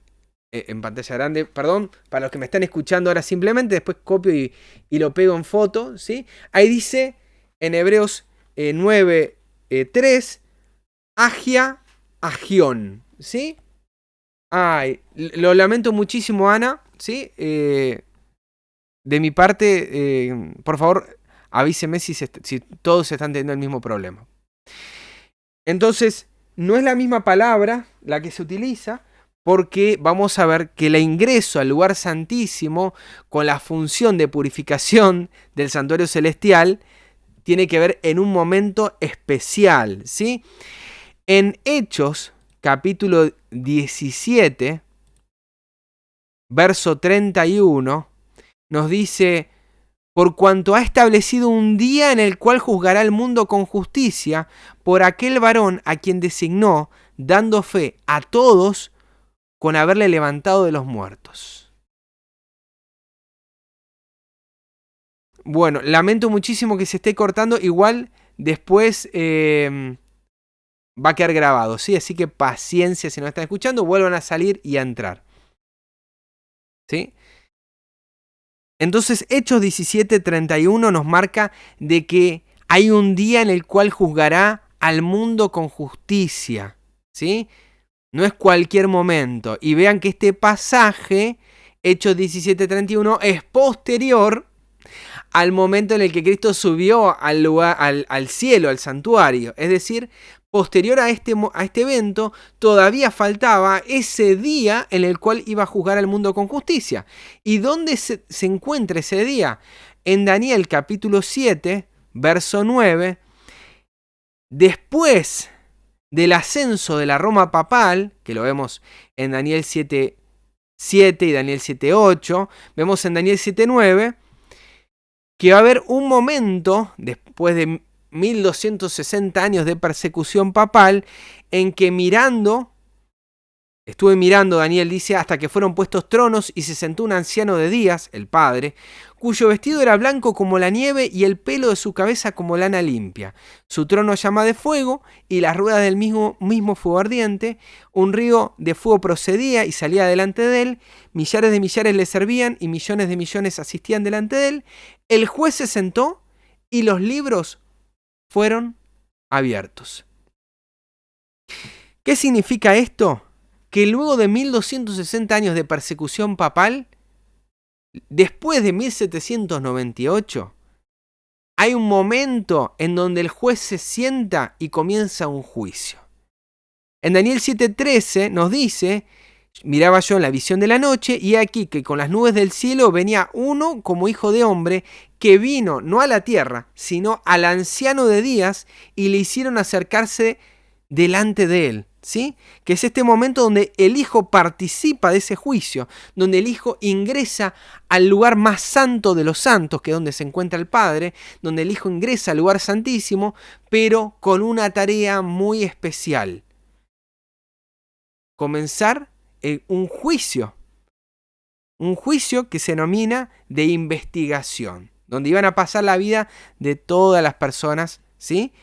en pantalla grande, perdón, para los que me están escuchando ahora simplemente, después copio y lo pego en foto, ¿sí? Ahí dice en Hebreos 9:3, agia, agión, ¿sí? Ay, lo lamento muchísimo, Ana, ¿sí? De mi parte, por favor, avíseme si todos están teniendo el mismo problema. Entonces, no es la misma palabra la que se utiliza, porque vamos a ver que el ingreso al lugar santísimo con la función de purificación del santuario celestial tiene que ver en un momento especial, ¿sí? En Hechos, capítulo 17, verso 31, nos dice: por cuanto ha establecido un día en el cual juzgará al mundo con justicia por aquel varón a quien designó, dando fe a todos con haberle levantado de los muertos. Bueno, lamento muchísimo que se esté cortando, igual después va a quedar grabado, ¿sí? Así que paciencia si no están escuchando, vuelvan a salir y a entrar, ¿sí? Entonces Hechos 17:31 nos marca de que hay un día en el cual juzgará al mundo con justicia, ¿sí? No es cualquier momento. Y vean que este pasaje, Hechos 17:31, es posterior al momento en el que Cristo subió al lugar, al cielo, al santuario. Es decir, posterior a este evento, todavía faltaba ese día en el cual iba a juzgar al mundo con justicia. ¿Y dónde se encuentra ese día? En Daniel capítulo 7, verso 9, después del ascenso de la Roma papal, que lo vemos en Daniel 7:7 y Daniel 7:8, vemos en Daniel 7:9, que va a haber un momento, después de 1260 años de persecución papal, en que estuve mirando, Daniel dice, hasta que fueron puestos tronos y se sentó un anciano de días, el padre, cuyo vestido era blanco como la nieve y el pelo de su cabeza como lana limpia. Su trono llama de fuego y las ruedas del mismo fuego ardiente. Un río de fuego procedía y salía delante de él. Millares de millares le servían y millones de millones asistían delante de él. El juez se sentó y los libros fueron abiertos. ¿Qué significa esto? Que luego de 1260 años de persecución papal, después de 1798, hay un momento en donde el juez se sienta y comienza un juicio. En Daniel 7:13 nos dice: Miraba yo en la visión de la noche, y aquí que con las nubes del cielo venía uno como hijo de hombre, que vino no a la tierra, sino al anciano de días, y le hicieron acercarse delante de él, ¿sí? Que es este momento donde el Hijo participa de ese juicio, donde el Hijo ingresa al lugar más santo de los santos, que es donde se encuentra el Padre, donde el Hijo ingresa al lugar santísimo, pero con una tarea muy especial: comenzar un juicio que se denomina de investigación, donde iban a pasar la vida de todas las personas, ¿sí?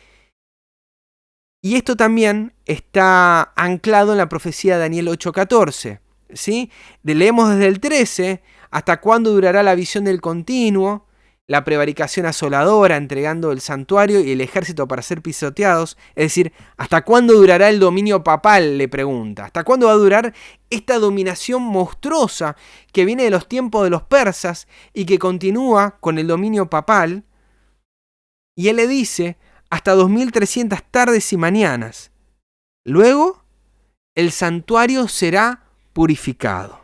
Y esto también está anclado en la profecía de Daniel 8:14, ¿sí? Leemos desde el 13: ¿hasta cuándo durará la visión del continuo, la prevaricación asoladora, entregando el santuario y el ejército para ser pisoteados? Es decir, ¿hasta cuándo durará el dominio papal?, le pregunta. ¿Hasta cuándo va a durar esta dominación monstruosa que viene de los tiempos de los persas y que continúa con el dominio papal? Y él le dice: hasta 2300 tardes y mañanas. Luego, el santuario será purificado.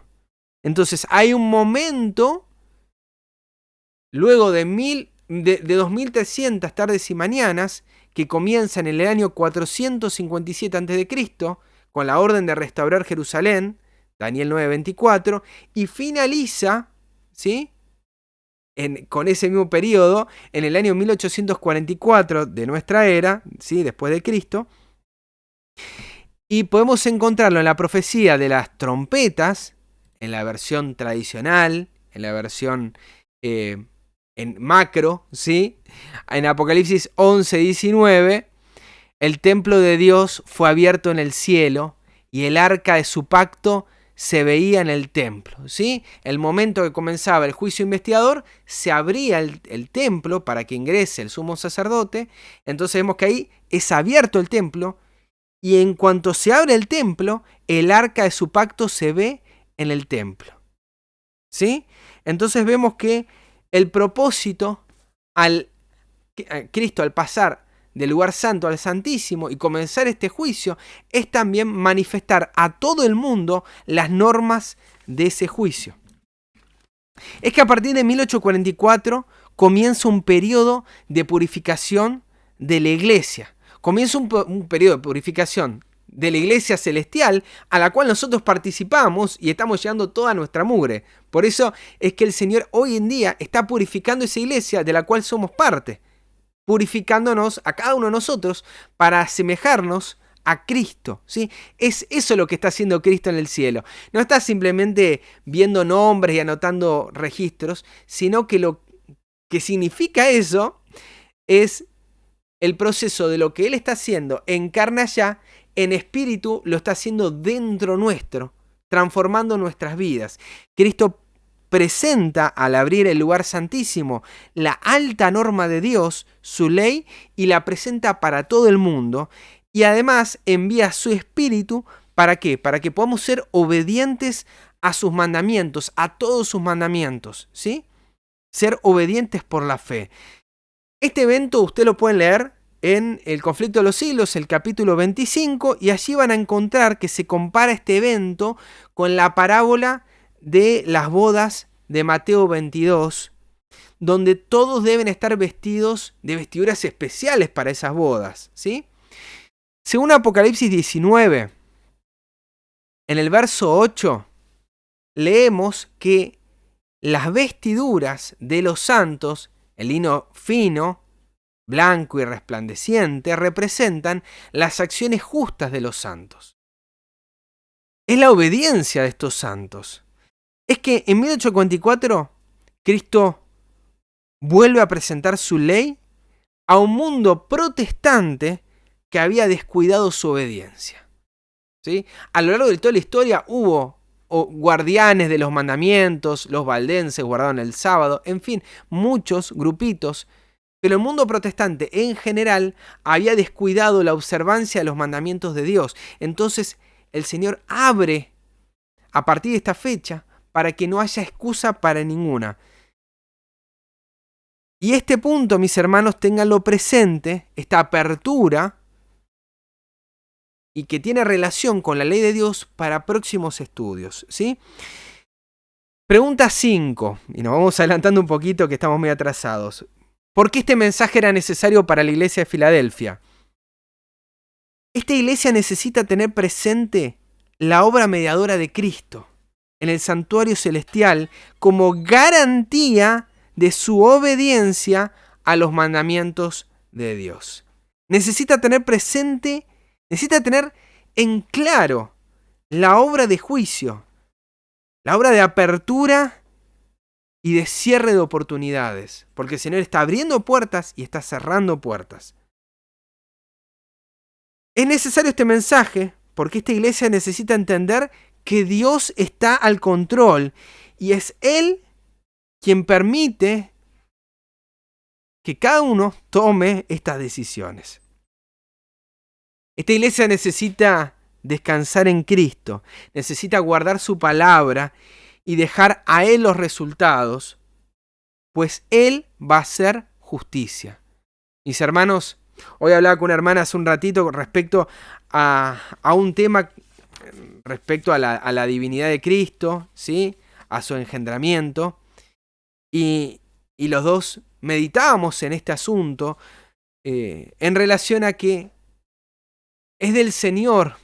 Entonces, hay un momento, luego de 2300 tardes y mañanas, que comienza en el año 457 a.C., con la orden de restaurar Jerusalén, Daniel 9:24, y finaliza, ¿sí?, con ese mismo periodo, en el año 1844 de nuestra era, ¿sí?, después de Cristo. Y podemos encontrarlo en la profecía de las trompetas, en la versión tradicional, en la versión en macro, ¿sí? En Apocalipsis 11:19, el templo de Dios fue abierto en el cielo y el arca de su pacto se veía en el templo, ¿sí? El momento que comenzaba el juicio investigador, se abría el templo para que ingrese el sumo sacerdote. Entonces vemos que ahí es abierto el templo, y en cuanto se abre el templo, el arca de su pacto se ve en el templo, ¿sí? Entonces vemos que el propósito, Cristo al pasar del lugar santo al santísimo y comenzar este juicio, es también manifestar a todo el mundo las normas de ese juicio. Es que a partir de 1844 comienza un periodo de purificación de la iglesia. Comienza un periodo de purificación de la iglesia celestial, a la cual nosotros participamos y estamos llevando toda nuestra mugre. Por eso es que el Señor hoy en día está purificando esa iglesia de la cual somos parte, purificándonos a cada uno de nosotros para asemejarnos a Cristo, ¿sí? Es eso lo que está haciendo Cristo en el cielo. No está simplemente viendo nombres y anotando registros, sino que lo que significa eso es el proceso de lo que Él está haciendo en carne allá, en espíritu lo está haciendo dentro nuestro, transformando nuestras vidas. Cristo presenta al abrir el lugar santísimo la alta norma de Dios, su ley, y la presenta para todo el mundo, y además envía su espíritu. ¿Para qué? Para que podamos ser obedientes a sus mandamientos, a todos sus mandamientos, ¿sí? Ser obedientes por la fe. Este evento usted lo pueden leer en El Conflicto de los Siglos, el capítulo 25, y allí van a encontrar que se compara este evento con la parábola de las bodas de Mateo 22, donde todos deben estar vestidos de vestiduras especiales para esas bodas, ¿sí? Según Apocalipsis 19, en el verso 8, leemos que las vestiduras de los santos, el lino fino, blanco y resplandeciente, representan las acciones justas de los santos. Es la obediencia de estos santos. Es que en 1844 Cristo vuelve a presentar su ley a un mundo protestante que había descuidado su obediencia, ¿sí? A lo largo de toda la historia hubo guardianes de los mandamientos, los valdenses guardaban el sábado, en fin, muchos grupitos, pero el mundo protestante en general había descuidado la observancia de los mandamientos de Dios. Entonces el Señor abre a partir de esta fecha para que no haya excusa para ninguna. Y este punto, mis hermanos, ténganlo presente, esta apertura y que tiene relación con la ley de Dios para próximos estudios, ¿sí? Pregunta 5, y nos vamos adelantando un poquito que estamos muy atrasados. ¿Por qué este mensaje era necesario para la iglesia de Filadelfia? Esta iglesia necesita tener presente la obra mediadora de Cristo en el santuario celestial como garantía de su obediencia a los mandamientos de Dios. Necesita tener presente, necesita tener en claro la obra de juicio, la obra de apertura y de cierre de oportunidades, porque el Señor está abriendo puertas y está cerrando puertas. Es necesario este mensaje porque esta iglesia necesita entender que Dios está al control y es Él quien permite que cada uno tome estas decisiones. Esta iglesia necesita descansar en Cristo, necesita guardar su palabra y dejar a Él los resultados, pues Él va a hacer justicia. Mis hermanos, hoy hablaba con una hermana hace un ratito respecto a un tema, respecto a la divinidad de Cristo, ¿sí? A su engendramiento, y los dos meditábamos en este asunto en relación a que es del Señor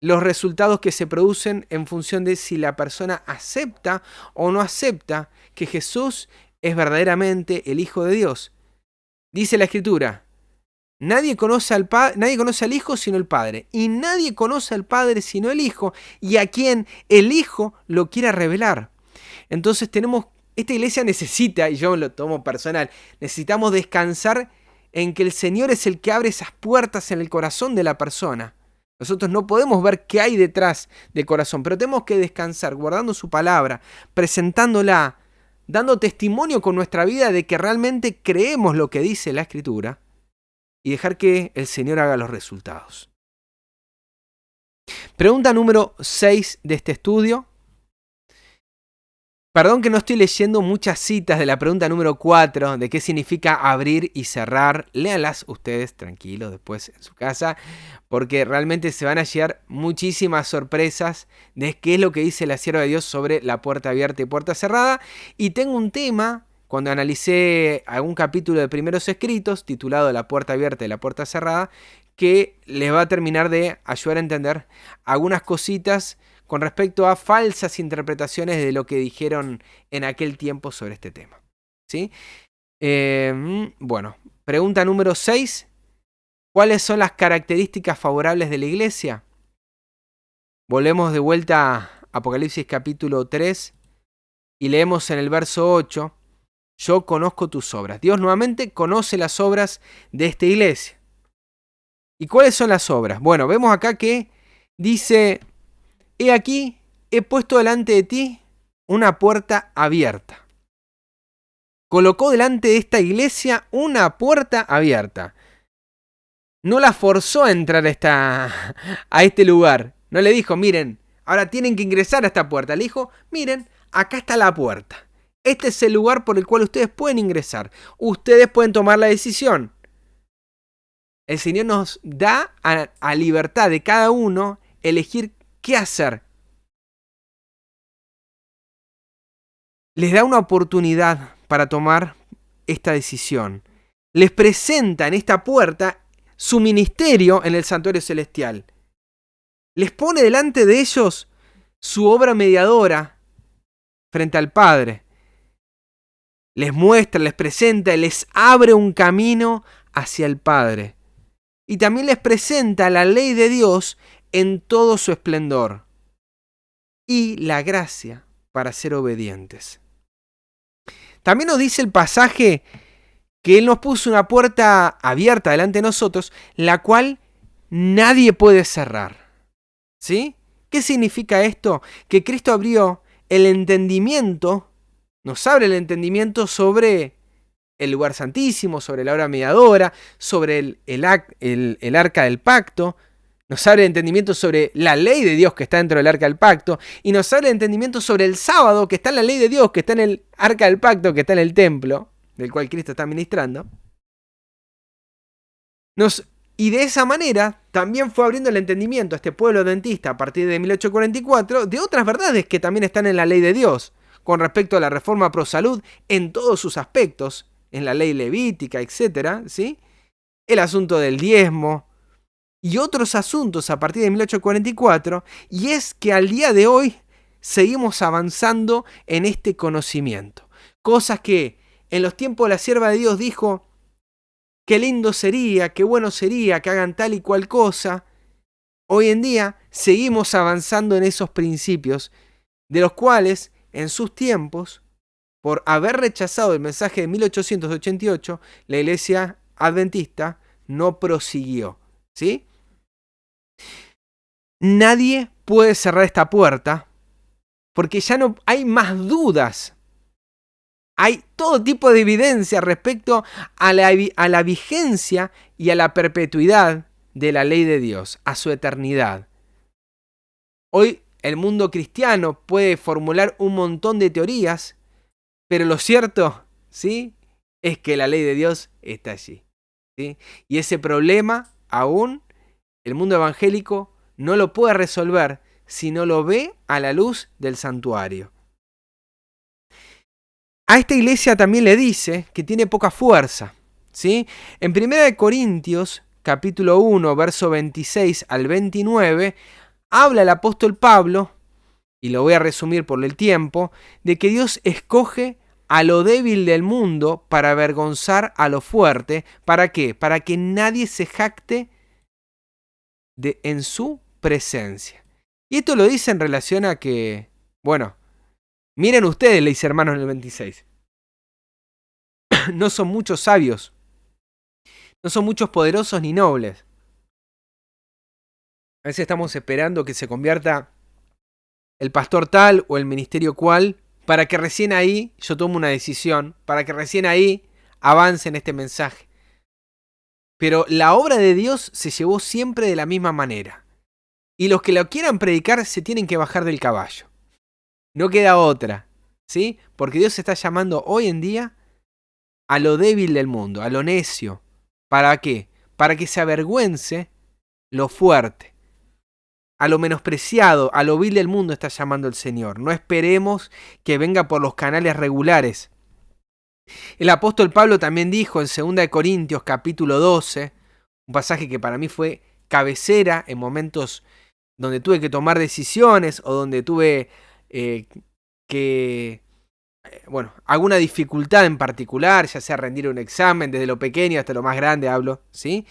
los resultados que se producen en función de si la persona acepta o no acepta que Jesús es verdaderamente el Hijo de Dios. Dice la Escritura, nadie conoce al Hijo sino el Padre, y nadie conoce al Padre sino el Hijo, y a quien el Hijo lo quiera revelar. Entonces esta iglesia necesita, y yo lo tomo personal, necesitamos descansar en que el Señor es el que abre esas puertas en el corazón de la persona. Nosotros no podemos ver qué hay detrás del corazón, pero tenemos que descansar guardando su palabra, presentándola, dando testimonio con nuestra vida de que realmente creemos lo que dice la Escritura y dejar que el Señor haga los resultados. Pregunta número 6 de este estudio. Perdón que no estoy leyendo muchas citas de la pregunta número 4, de qué significa abrir y cerrar. Léanlas ustedes tranquilos después en su casa, porque realmente se van a llevar muchísimas sorpresas de qué es lo que dice la sierva de Dios sobre la puerta abierta y puerta cerrada. Y tengo un tema, cuando analicé algún capítulo de Primeros Escritos, titulado La puerta abierta y la puerta cerrada, que les va a terminar de ayudar a entender algunas cositas con respecto a falsas interpretaciones de lo que dijeron en aquel tiempo sobre este tema. ¿Sí? Bueno, pregunta número 6. ¿Cuáles son las características favorables de la iglesia? Volvemos de vuelta a Apocalipsis capítulo 3 y leemos en el verso 8, yo conozco tus obras. Dios nuevamente conoce las obras de esta iglesia. ¿Y cuáles son las obras? Bueno, vemos acá que dice, he aquí, he puesto delante de ti una puerta abierta. Colocó delante de esta iglesia una puerta abierta. No la forzó a entrar a este lugar. No le dijo, miren, ahora tienen que ingresar a esta puerta. Le dijo, miren, acá está la puerta. Este es el lugar por el cual ustedes pueden ingresar. Ustedes pueden tomar la decisión. El Señor nos da a libertad de cada uno elegir qué hacer. Les da una oportunidad para tomar esta decisión. Les presenta en esta puerta su ministerio en el santuario celestial. Les pone delante de ellos su obra mediadora frente al Padre. Les muestra, les presenta, les abre un camino hacia el Padre. Y también les presenta la ley de Dios en todo su esplendor. Y la gracia para ser obedientes. También nos dice el pasaje que Él nos puso una puerta abierta delante de nosotros, la cual nadie puede cerrar. ¿Sí? ¿Qué significa esto? Que Cristo abrió el entendimiento, nos abre el entendimiento sobre el lugar santísimo, sobre la obra mediadora, sobre el arca del pacto, nos abre el entendimiento sobre la ley de Dios que está dentro del arca del pacto, y nos abre el entendimiento sobre el sábado que está en la ley de Dios, que está en el arca del pacto, que está en el templo, del cual Cristo está ministrando. Y de esa manera también fue abriendo el entendimiento a este pueblo adventista a partir de 1844 de otras verdades que también están en la ley de Dios, con respecto a la reforma pro salud en todos sus aspectos, en la ley levítica, etc., ¿sí? El asunto del diezmo y otros asuntos a partir de 1844, y es que al día de hoy seguimos avanzando en este conocimiento. Cosas que en los tiempos de la sierva de Dios dijo, qué lindo sería, qué bueno sería que hagan tal y cual cosa. Hoy en día seguimos avanzando en esos principios, de los cuales en sus tiempos, por haber rechazado el mensaje de 1888, la iglesia adventista no prosiguió, ¿sí? Nadie puede cerrar esta puerta porque ya no hay más dudas. Hay todo tipo de evidencia respecto a la vigencia y a la perpetuidad de la ley de Dios, a su eternidad. Hoy el mundo cristiano puede formular un montón de teorías, pero lo cierto, ¿sí?, es que la ley de Dios está allí, ¿sí? Y ese problema aún el mundo evangélico no lo puede resolver si no lo ve a la luz del santuario. A esta iglesia también le dice que tiene poca fuerza, ¿sí? En 1 Corintios, capítulo 1, verso 26 al 29, habla el apóstol Pablo, y lo voy a resumir por el tiempo, de que Dios escoge a lo débil del mundo para avergonzar a lo fuerte. ¿Para qué? Para que nadie se jacte en su presencia. Y esto lo dice en relación a que, bueno, miren ustedes, le dice hermanos en el 26. No son muchos sabios, no son muchos poderosos ni nobles. A veces estamos esperando que se convierta el pastor tal o el ministerio cual para que recién ahí yo tome una decisión, para que recién ahí avance en este mensaje. Pero la obra de Dios se llevó siempre de la misma manera. Y los que lo quieran predicar se tienen que bajar del caballo. No queda otra, ¿sí? Porque Dios se está llamando hoy en día a lo débil del mundo, a lo necio. ¿Para qué? Para que se avergüence lo fuerte. A lo menospreciado, a lo vil del mundo está llamando el Señor. No esperemos que venga por los canales regulares. El apóstol Pablo también dijo en 2 Corintios capítulo 12, un pasaje que para mí fue cabecera en momentos donde tuve que tomar decisiones o donde tuve alguna dificultad en particular, ya sea rendir un examen, desde lo pequeño hasta lo más grande hablo, ¿sí?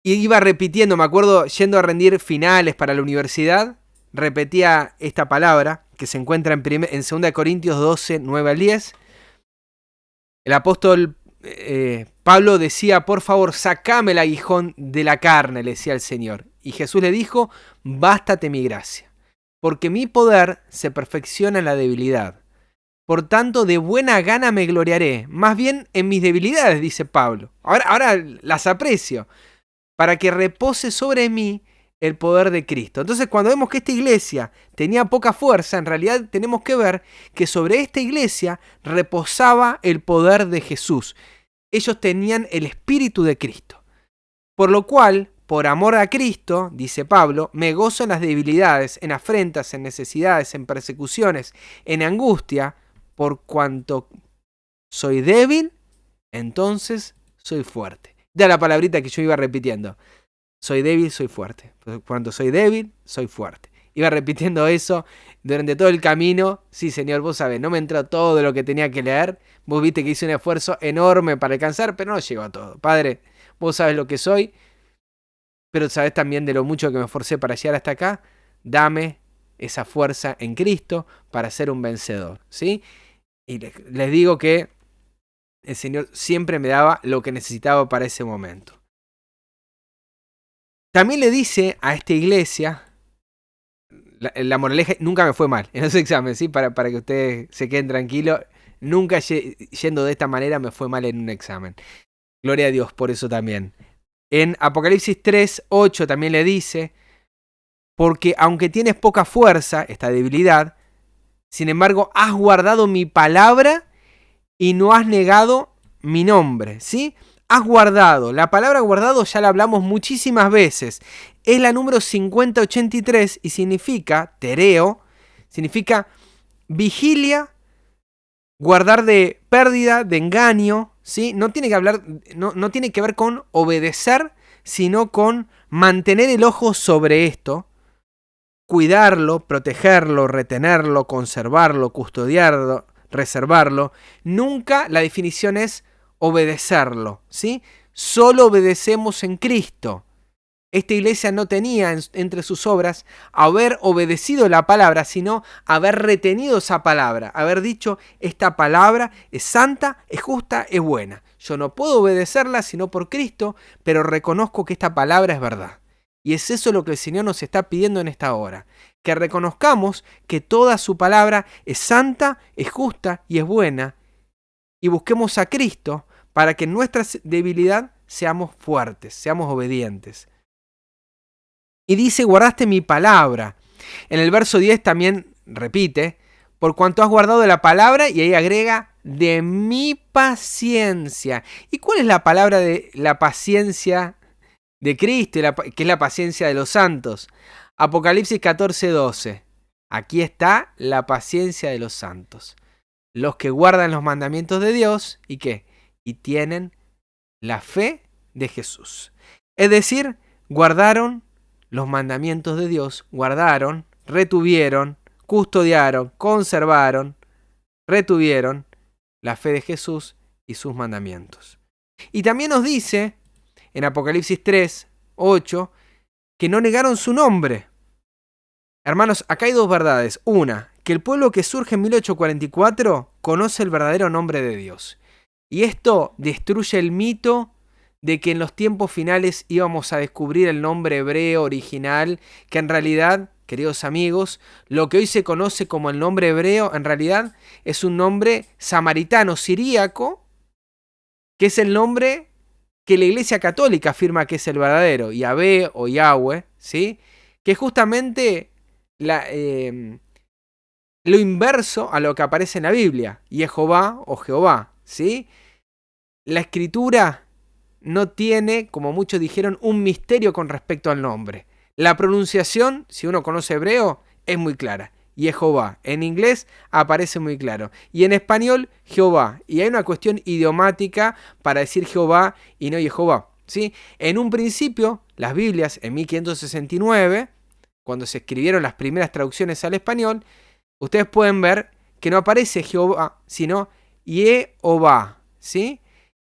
Y iba repitiendo, me acuerdo, yendo a rendir finales para la universidad, repetía esta palabra que se encuentra en 2 Corintios 12, 9 al 10. El apóstol Pablo decía, por favor, sacame el aguijón de la carne, le decía el Señor. Y Jesús le dijo, bástate mi gracia, porque mi poder se perfecciona en la debilidad. Por tanto, de buena gana me gloriaré, más bien en mis debilidades, dice Pablo. Ahora las aprecio, para que repose sobre mí el poder de Cristo. Entonces, cuando vemos que esta iglesia tenía poca fuerza, en realidad tenemos que ver que sobre esta iglesia reposaba el poder de Jesús. Ellos tenían el Espíritu de Cristo. Por lo cual, por amor a Cristo, dice Pablo, me gozo en las debilidades, en afrentas, en necesidades, en persecuciones, en angustia, por cuanto soy débil, entonces soy fuerte. Ya la palabrita que yo iba repitiendo. Soy débil, soy fuerte. Cuando soy débil, soy fuerte. Iba repitiendo eso durante todo el camino. Sí, Señor, vos sabés, no me entró todo lo que tenía que leer. Vos viste que hice un esfuerzo enorme para alcanzar, pero no llegó a todo. Padre, vos sabés lo que soy, pero sabés también de lo mucho que me esforcé para llegar hasta acá. Dame esa fuerza en Cristo para ser un vencedor, ¿sí? Y les digo que el Señor siempre me daba lo que necesitaba para ese momento. También le dice a esta iglesia, la moraleja, nunca me fue mal en los exámenes, ¿sí? Para que ustedes se queden tranquilos, nunca yendo de esta manera me fue mal en un examen. Gloria a Dios por eso también. En Apocalipsis 3:8 también le dice, porque aunque tienes poca fuerza, esta debilidad, sin embargo has guardado mi palabra y no has negado mi nombre, ¿sí? has guardado. La palabra guardado ya la hablamos muchísimas veces. Es la número 5083 y significa, tereo, significa vigilia, guardar de pérdida, de engaño, ¿sí? No tiene que ver con obedecer, sino con mantener el ojo sobre esto, cuidarlo, protegerlo, retenerlo, conservarlo, custodiarlo, reservarlo. Nunca la definición es obedecerlo, ¿sí? Solo obedecemos en Cristo. Esta iglesia no tenía entre sus obras haber obedecido la palabra, sino haber retenido esa palabra, haber dicho, esta palabra es santa, es justa, es buena. Yo no puedo obedecerla sino por Cristo, pero reconozco que esta palabra es verdad. Y es eso lo que el Señor nos está pidiendo en esta hora, que reconozcamos que toda su palabra es santa, es justa y es buena, y busquemos a Cristo para que en nuestra debilidad seamos fuertes, seamos obedientes. Y dice, guardaste mi palabra. En el verso 10 también repite, por cuanto has guardado la palabra, y ahí agrega, de mi paciencia. ¿Y cuál es la palabra de la paciencia de Cristo, que es la paciencia de los santos? Apocalipsis 14:12. Aquí está la paciencia de los santos. Los que guardan los mandamientos de Dios, ¿y qué? Y tienen la fe de Jesús. Es decir, guardaron los mandamientos de Dios, guardaron, retuvieron, custodiaron, conservaron, retuvieron la fe de Jesús y sus mandamientos. Y también nos dice en Apocalipsis 3:8 que no negaron su nombre. Hermanos, acá hay dos verdades. Una, que el pueblo que surge en 1844 conoce el verdadero nombre de Dios. Y esto destruye el mito de que en los tiempos finales íbamos a descubrir el nombre hebreo original, que en realidad, queridos amigos, lo que hoy se conoce como el nombre hebreo, en realidad es un nombre samaritano siríaco, que es el nombre que la Iglesia Católica afirma que es el verdadero, Yahvé o Yahweh, ¿sí? Que es justamente lo inverso a lo que aparece en la Biblia, Jehová o Jehová, ¿sí? La escritura no tiene, como muchos dijeron, un misterio con respecto al nombre. La pronunciación, si uno conoce hebreo, es muy clara. Jehová. En inglés aparece muy claro. Y en español, Jehová. Y hay una cuestión idiomática para decir Jehová y no Jehová, ¿sí? En un principio, las Biblias, en 1569, cuando se escribieron las primeras traducciones al español, ustedes pueden ver que no aparece Jehová, sino Jehová, ¿sí?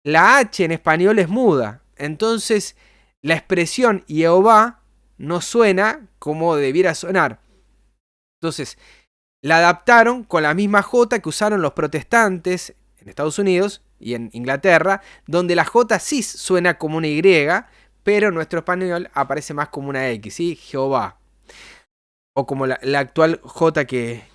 La H en español es muda, entonces la expresión Jehová no suena como debiera sonar. Entonces la adaptaron con la misma J que usaron los protestantes en Estados Unidos y en Inglaterra, donde la J sí suena como una Y, pero en nuestro español aparece más como una X, ¿sí? Jehová. O como la actual J que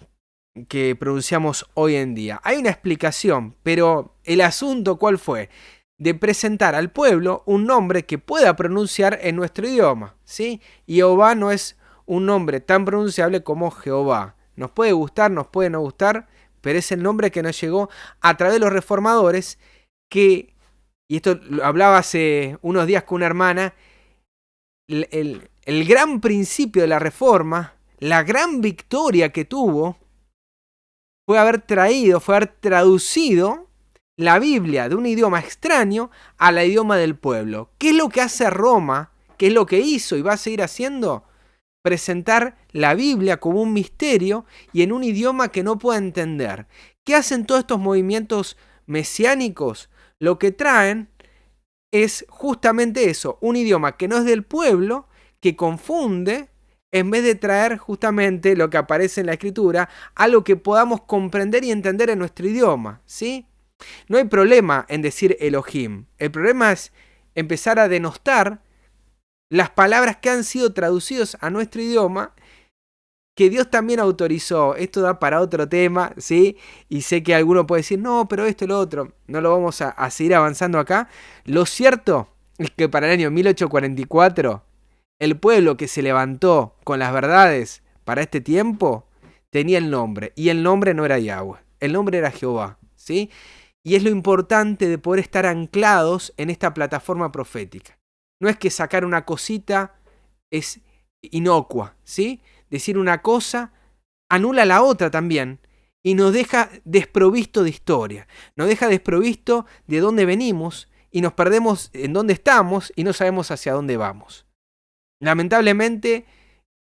pronunciamos hoy en día. Hay una explicación, pero el asunto ¿cuál fue? De presentar al pueblo un nombre que pueda pronunciar en nuestro idioma, ¿sí? Jehová no es un nombre tan pronunciable como Jehová. Nos puede gustar, nos puede no gustar, pero es el nombre que nos llegó a través de los reformadores que, y esto lo hablaba hace unos días con una hermana, el gran principio de la reforma, la gran victoria que tuvo, fue haber traducido la Biblia de un idioma extraño al idioma del pueblo. ¿Qué es lo que hace Roma? ¿Qué es lo que hizo y va a seguir haciendo? Presentar la Biblia como un misterio y en un idioma que no pueda entender. ¿Qué hacen todos estos movimientos mesiánicos? Lo que traen es justamente eso, un idioma que no es del pueblo, que confunde, en vez de traer justamente lo que aparece en la escritura, algo que podamos comprender y entender en nuestro idioma, ¿sí? No hay problema en decir Elohim. El problema es empezar a denostar las palabras que han sido traducidas a nuestro idioma, que Dios también autorizó. Esto da para otro tema, ¿sí? Y sé que alguno puede decir, no, pero esto y lo otro. No lo vamos a seguir avanzando acá. Lo cierto es que para el año 1844, el pueblo que se levantó con las verdades para este tiempo tenía el nombre. Y el nombre no era Yahweh. El nombre era Jehová, ¿sí? Y es lo importante de poder estar anclados en esta plataforma profética. No es que sacar una cosita es inocua, ¿sí? Decir una cosa anula la otra también y nos deja desprovisto de historia, nos deja desprovisto de dónde venimos y nos perdemos en dónde estamos y no sabemos hacia dónde vamos. Lamentablemente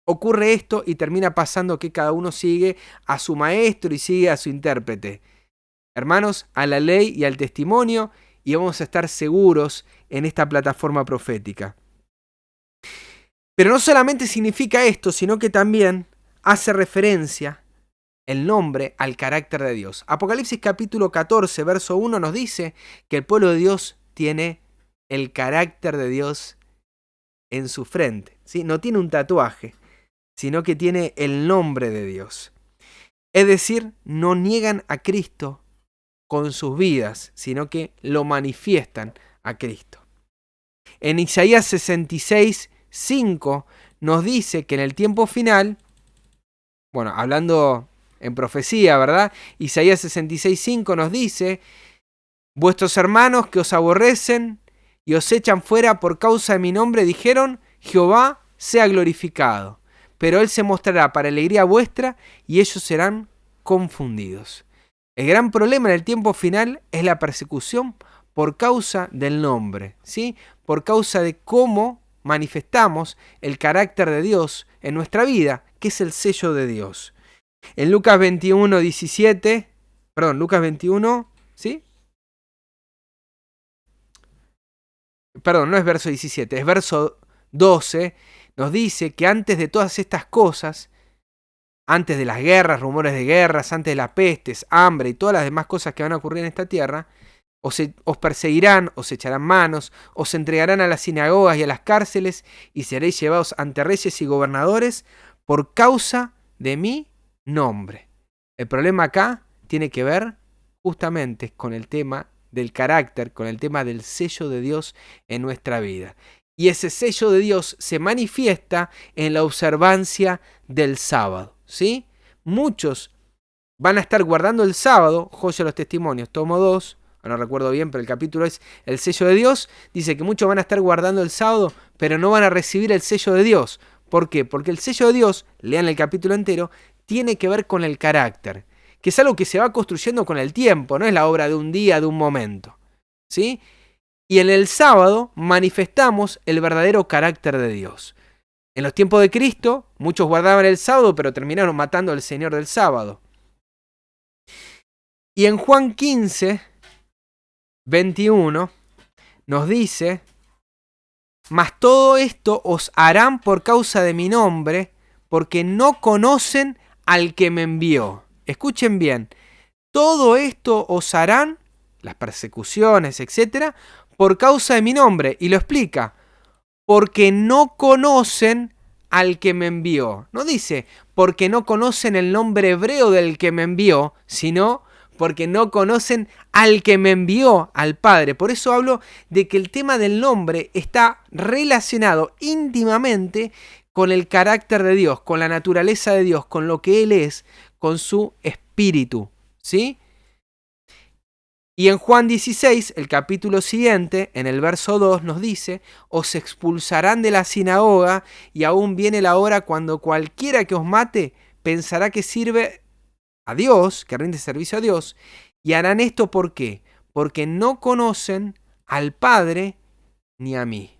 ocurre esto y termina pasando que cada uno sigue a su maestro y sigue a su intérprete. Hermanos, a la ley y al testimonio, y vamos a estar seguros en esta plataforma profética. Pero no solamente significa esto, sino que también hace referencia el nombre al carácter de Dios. Apocalipsis capítulo 14, verso 1 nos dice que el pueblo de Dios tiene el carácter de Dios en su frente, ¿sí? No tiene un tatuaje, sino que tiene el nombre de Dios. Es decir, no niegan a Cristo con sus vidas, sino que lo manifiestan a Cristo. En Isaías 66, 5 nos dice que en el tiempo final, bueno, hablando en profecía, ¿verdad? Isaías 66, 5 nos dice: vuestros hermanos que os aborrecen y os echan fuera por causa de mi nombre dijeron: Jehová sea glorificado. Pero él se mostrará para alegría vuestra y ellos serán confundidos. El gran problema en el tiempo final es la persecución por causa del nombre, ¿sí? Por causa de cómo manifestamos el carácter de Dios en nuestra vida, que es el sello de Dios. En Lucas 21, 17, Lucas 21, ¿sí? Perdón, no es verso 17, es verso 12, nos dice que antes de todas estas cosas, antes de las guerras, rumores de guerras, antes de las pestes, hambre y todas las demás cosas que van a ocurrir en esta tierra, os perseguirán, os echarán manos, os entregarán a las sinagogas y a las cárceles y seréis llevados ante reyes y gobernadores por causa de mi nombre. El problema acá tiene que ver justamente con el tema del carácter, con el tema del sello de Dios en nuestra vida. Y ese sello de Dios se manifiesta en la observancia del sábado, ¿sí? Muchos van a estar guardando el sábado, joya los testimonios, tomo 2, no recuerdo bien, pero el capítulo es el sello de Dios. Dice que muchos van a estar guardando el sábado, pero no van a recibir el sello de Dios. ¿Por qué? Porque el sello de Dios, lean el capítulo entero, tiene que ver con el carácter, que es algo que se va construyendo con el tiempo, no es la obra de un día, de un momento, ¿sí? Y en el sábado manifestamos el verdadero carácter de Dios. En los tiempos de Cristo, muchos guardaban el sábado, pero terminaron matando al Señor del sábado. Y en Juan 15, 21, nos dice: mas todo esto os harán por causa de mi nombre, porque no conocen al que me envió. Escuchen bien, todo esto os harán, las persecuciones, etcétera, por causa de mi nombre. Y lo explica: porque no conocen al que me envió. No dice porque no conocen el nombre hebreo del que me envió, sino porque no conocen al que me envió, al Padre. Por eso hablo de que el tema del nombre está relacionado íntimamente con el carácter de Dios, con la naturaleza de Dios, con lo que Él es, con su espíritu, ¿sí? Y en Juan 16, el capítulo siguiente, en el verso 2, nos dice: os expulsarán de la sinagoga y aún viene la hora cuando cualquiera que os mate pensará que sirve a Dios, que rinde servicio a Dios, y harán esto ¿por qué? Porque no conocen al Padre ni a mí.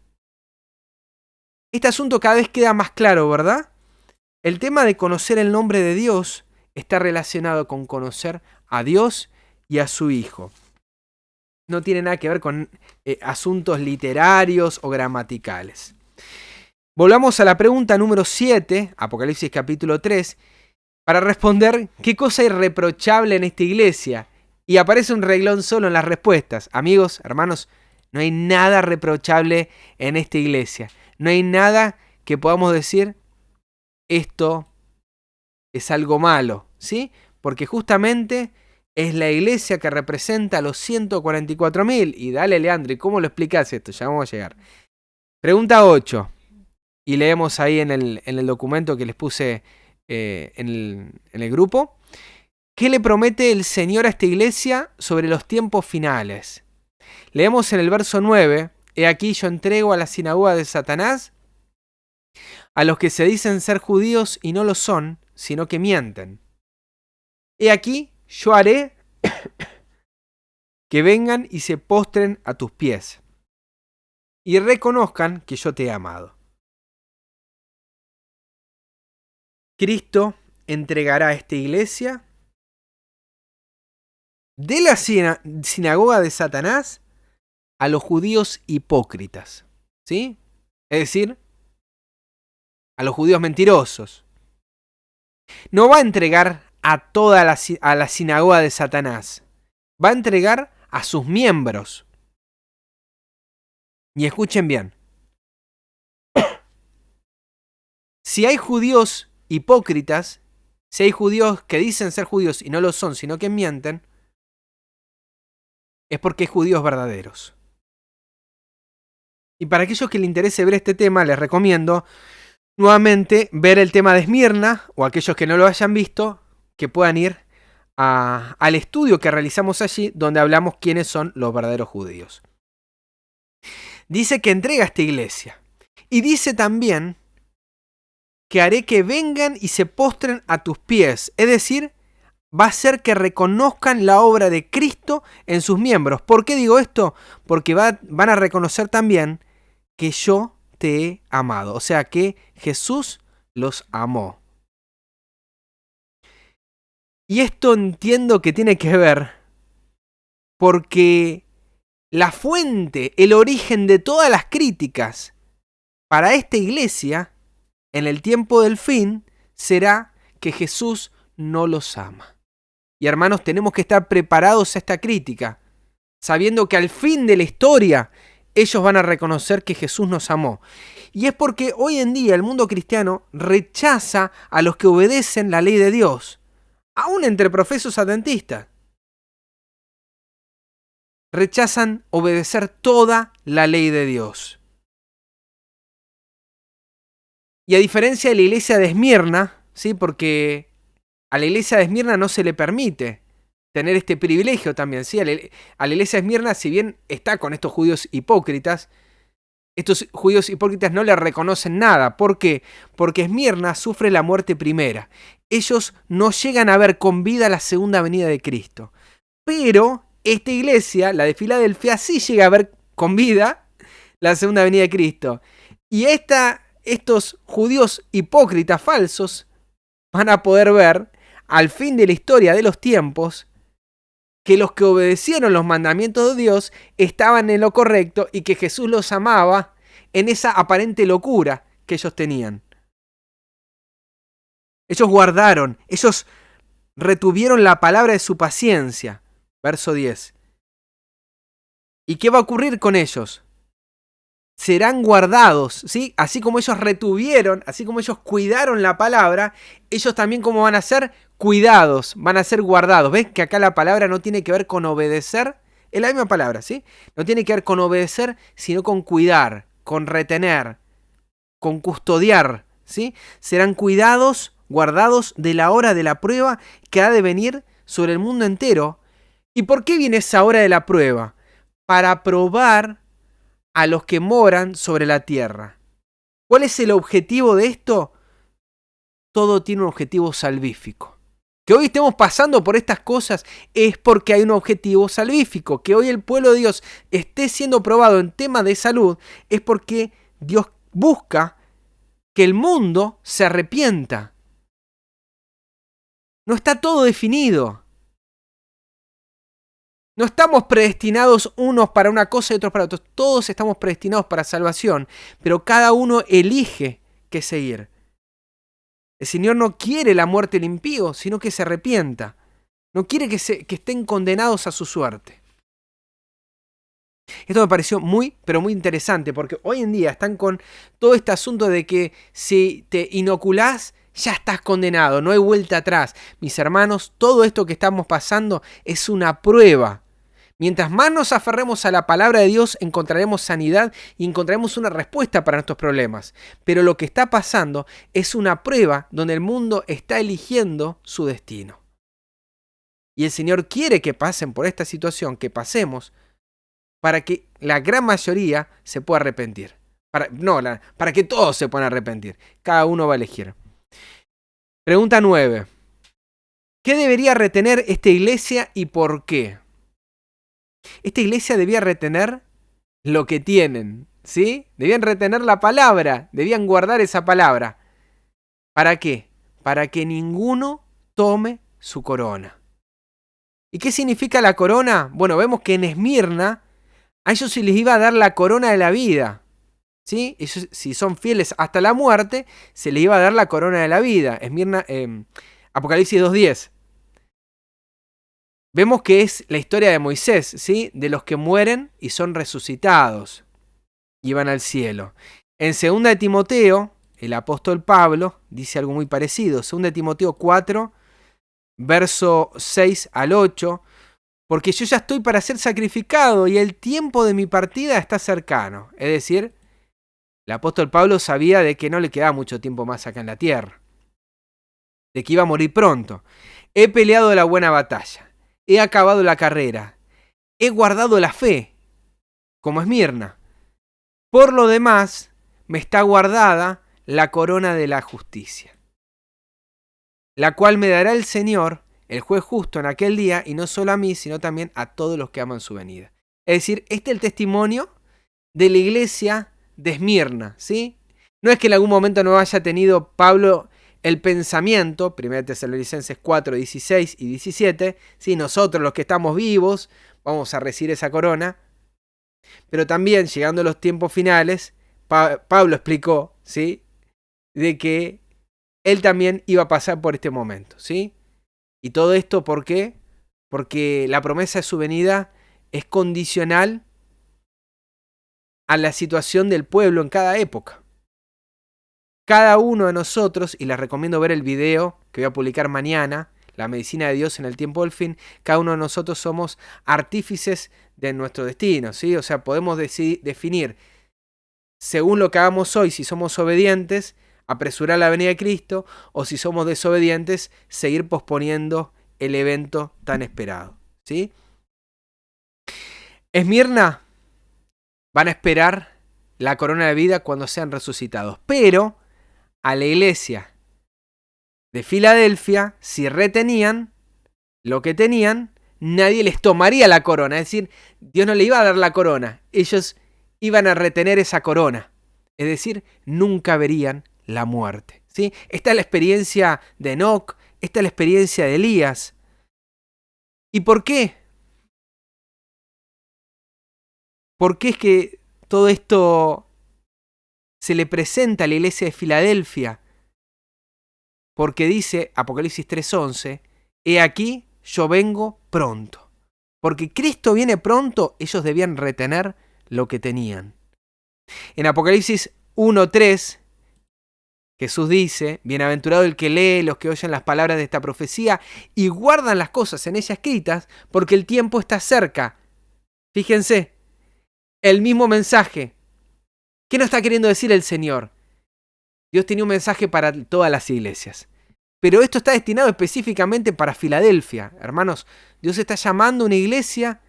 Este asunto cada vez queda más claro, ¿verdad? El tema de conocer el nombre de Dios está relacionado con conocer a Dios y a su Hijo. No tiene nada que ver con asuntos literarios o gramaticales. Volvamos a la pregunta número 7, Apocalipsis capítulo 3, para responder qué cosa irreprochable en esta iglesia. Y aparece un reglón solo en las respuestas. Amigos, hermanos, no hay nada reprochable en esta iglesia. No hay nada que podamos decir, esto es algo malo, ¿sí? Porque justamente es la iglesia que representa a los 144.000. Y dale, Leandro, ¿y cómo lo explicás esto? Ya vamos a llegar. Pregunta 8. Y leemos ahí en el documento que les puse en el grupo. ¿Qué le promete el Señor a esta iglesia sobre los tiempos finales? Leemos en el verso 9, he aquí yo entrego a la sinagoga de Satanás a los que se dicen ser judíos y no lo son, sino que mienten. He aquí yo haré que vengan y se postren a tus pies y reconozcan que yo te he amado. Cristo entregará a esta iglesia de la sinagoga de Satanás a los judíos hipócritas, ¿sí? Es decir, a los judíos mentirosos. No va a entregar a toda a la sinagoga de Satanás. Va a entregar a sus miembros. Y escuchen bien. Si hay judíos hipócritas, si hay judíos que dicen ser judíos y no lo son, sino que mienten, es porque hay judíos verdaderos. Y para aquellos que les interese ver este tema, les recomiendo nuevamente ver el tema de Esmirna, o aquellos que no lo hayan visto, que puedan ir al estudio que realizamos allí, donde hablamos quiénes son los verdaderos judíos. Dice que entrega a esta iglesia. Y dice también que haré que vengan y se postren a tus pies. Es decir, va a hacer que reconozcan la obra de Cristo en sus miembros. ¿Por qué digo esto? Porque van a reconocer también que yo te he amado. O sea que Jesús los amó. Y esto entiendo que tiene que ver porque la fuente, el origen de todas las críticas para esta iglesia en el tiempo del fin será que Jesús no los ama. Y hermanos, tenemos que estar preparados a esta crítica, sabiendo que al fin de la historia ellos van a reconocer que Jesús nos amó. Y es porque hoy en día el mundo cristiano rechaza a los que obedecen la ley de Dios, aún entre profesos adventistas. Rechazan obedecer toda la ley de Dios. Y a diferencia de la iglesia de Esmirna, ¿sí? Porque a la iglesia de Esmirna no se le permite tener este privilegio también, ¿sí? A la iglesia de Esmirna, si bien está con estos judíos hipócritas no le reconocen nada. ¿Por qué? Porque Esmirna sufre la muerte primera. Ellos no llegan a ver con vida la segunda venida de Cristo. Pero esta iglesia, la de Filadelfia, sí llega a ver con vida la segunda venida de Cristo. Y estos judíos hipócritas falsos van a poder ver al fin de la historia de los tiempos que los que obedecieron los mandamientos de Dios estaban en lo correcto y que Jesús los amaba en esa aparente locura que ellos tenían. Ellos guardaron, ellos retuvieron la palabra de su paciencia. Verso 10. ¿Y qué va a ocurrir con ellos? Serán guardados, ¿sí? Así como ellos retuvieron, así como ellos cuidaron la palabra, ellos también como van a ser cuidados, van a ser guardados. ¿Ves que acá la palabra no tiene que ver con obedecer? Es la misma palabra, ¿sí? No tiene que ver con obedecer, sino con cuidar, con retener, con custodiar, ¿sí? Serán cuidados, guardados de la hora de la prueba que ha de venir sobre el mundo entero. ¿Y por qué viene esa hora de la prueba? Para probar a los que moran sobre la tierra. ¿Cuál es el objetivo de esto? Todo tiene un objetivo salvífico. Que hoy estemos pasando por estas cosas es porque hay un objetivo salvífico. Que hoy el pueblo de Dios esté siendo probado en temas de salud es porque Dios busca que el mundo se arrepienta. No está todo definido. No estamos predestinados unos para una cosa y otros para otros. Todos estamos predestinados para salvación, pero cada uno elige qué seguir. El Señor no quiere la muerte del impío, sino que se arrepienta. No quiere que estén condenados a su suerte. Esto me pareció muy, pero muy interesante, porque hoy en día están con todo este asunto de que si te inoculás, ya estás condenado, no hay vuelta atrás. Mis hermanos, todo esto que estamos pasando es una prueba. Mientras más nos aferremos a la palabra de Dios, encontraremos sanidad y encontraremos una respuesta para nuestros problemas. Pero lo que está pasando es una prueba donde el mundo está eligiendo su destino. Y el Señor quiere que pasen por esta situación, que pasemos, para que la gran mayoría se pueda arrepentir. Para que todos se puedan arrepentir. Cada uno va a elegir. Pregunta 9. ¿Qué debería retener esta iglesia y por qué? Esta iglesia debía retener lo que tienen, ¿sí? Debían retener la palabra, debían guardar esa palabra. ¿Para qué? Para que ninguno tome su corona. ¿Y qué significa la corona? Bueno, vemos que en Esmirna a ellos se les iba a dar la corona de la vida, ¿sí? Ellos, si son fieles hasta la muerte, se les iba a dar la corona de la vida. Esmirna, Apocalipsis 2:10. Vemos que es la historia de Moisés, ¿sí? De los que mueren y son resucitados y van al cielo. En 2 de Timoteo, el apóstol Pablo dice algo muy parecido. 2 de Timoteo 4, verso 6 al 8. Porque yo ya estoy para ser sacrificado y el tiempo de mi partida está cercano. Es decir, el apóstol Pablo sabía de que no le quedaba mucho tiempo más acá en la tierra. De que iba a morir pronto. He peleado la buena batalla. He acabado la carrera. He guardado la fe, como Esmirna. Por lo demás, me está guardada la corona de la justicia, la cual me dará el Señor, el juez justo, en aquel día, y no solo a mí, sino también a todos los que aman su venida. Es decir, este es el testimonio de la iglesia de Esmirna, ¿sí? No es que en algún momento no haya tenido Pablo el pensamiento, 1 Tesalonicenses 4, 16 y 17, ¿sí? Nosotros los que estamos vivos vamos a recibir esa corona, pero también llegando a los tiempos finales, Pablo explicó, ¿sí? De que él también iba a pasar por este momento, ¿sí? Y todo esto, ¿por qué? Porque la promesa de su venida es condicional a la situación del pueblo en cada época. Cada uno de nosotros, y les recomiendo ver el video que voy a publicar mañana, La medicina de Dios en el tiempo del fin, cada uno de nosotros somos artífices de nuestro destino, ¿sí? O sea, podemos definir, según lo que hagamos hoy, si somos obedientes, apresurar la venida de Cristo, o si somos desobedientes, seguir posponiendo el evento tan esperado, ¿sí? Esmirna van a esperar la corona de vida cuando sean resucitados, pero a la iglesia de Filadelfia, si retenían lo que tenían, nadie les tomaría la corona. Es decir, Dios no le iba a dar la corona, ellos iban a retener esa corona. Es decir, nunca verían la muerte, ¿sí? Esta es la experiencia de Enoc, esta es la experiencia de Elías. ¿Y por qué? ¿Por qué es que todo esto se le presenta a la iglesia de Filadelfia? Porque dice Apocalipsis 3:11, he aquí, yo vengo pronto. Porque Cristo viene pronto, ellos debían retener lo que tenían. En Apocalipsis 1:3, Jesús dice, bienaventurado el que lee, los que oyen las palabras de esta profecía y guardan las cosas en ella escritas, porque el tiempo está cerca. Fíjense, el mismo mensaje. ¿Qué nos está queriendo decir el Señor? Dios tenía un mensaje para todas las iglesias. Pero esto está destinado específicamente para Filadelfia. Hermanos, Dios está llamando a una iglesia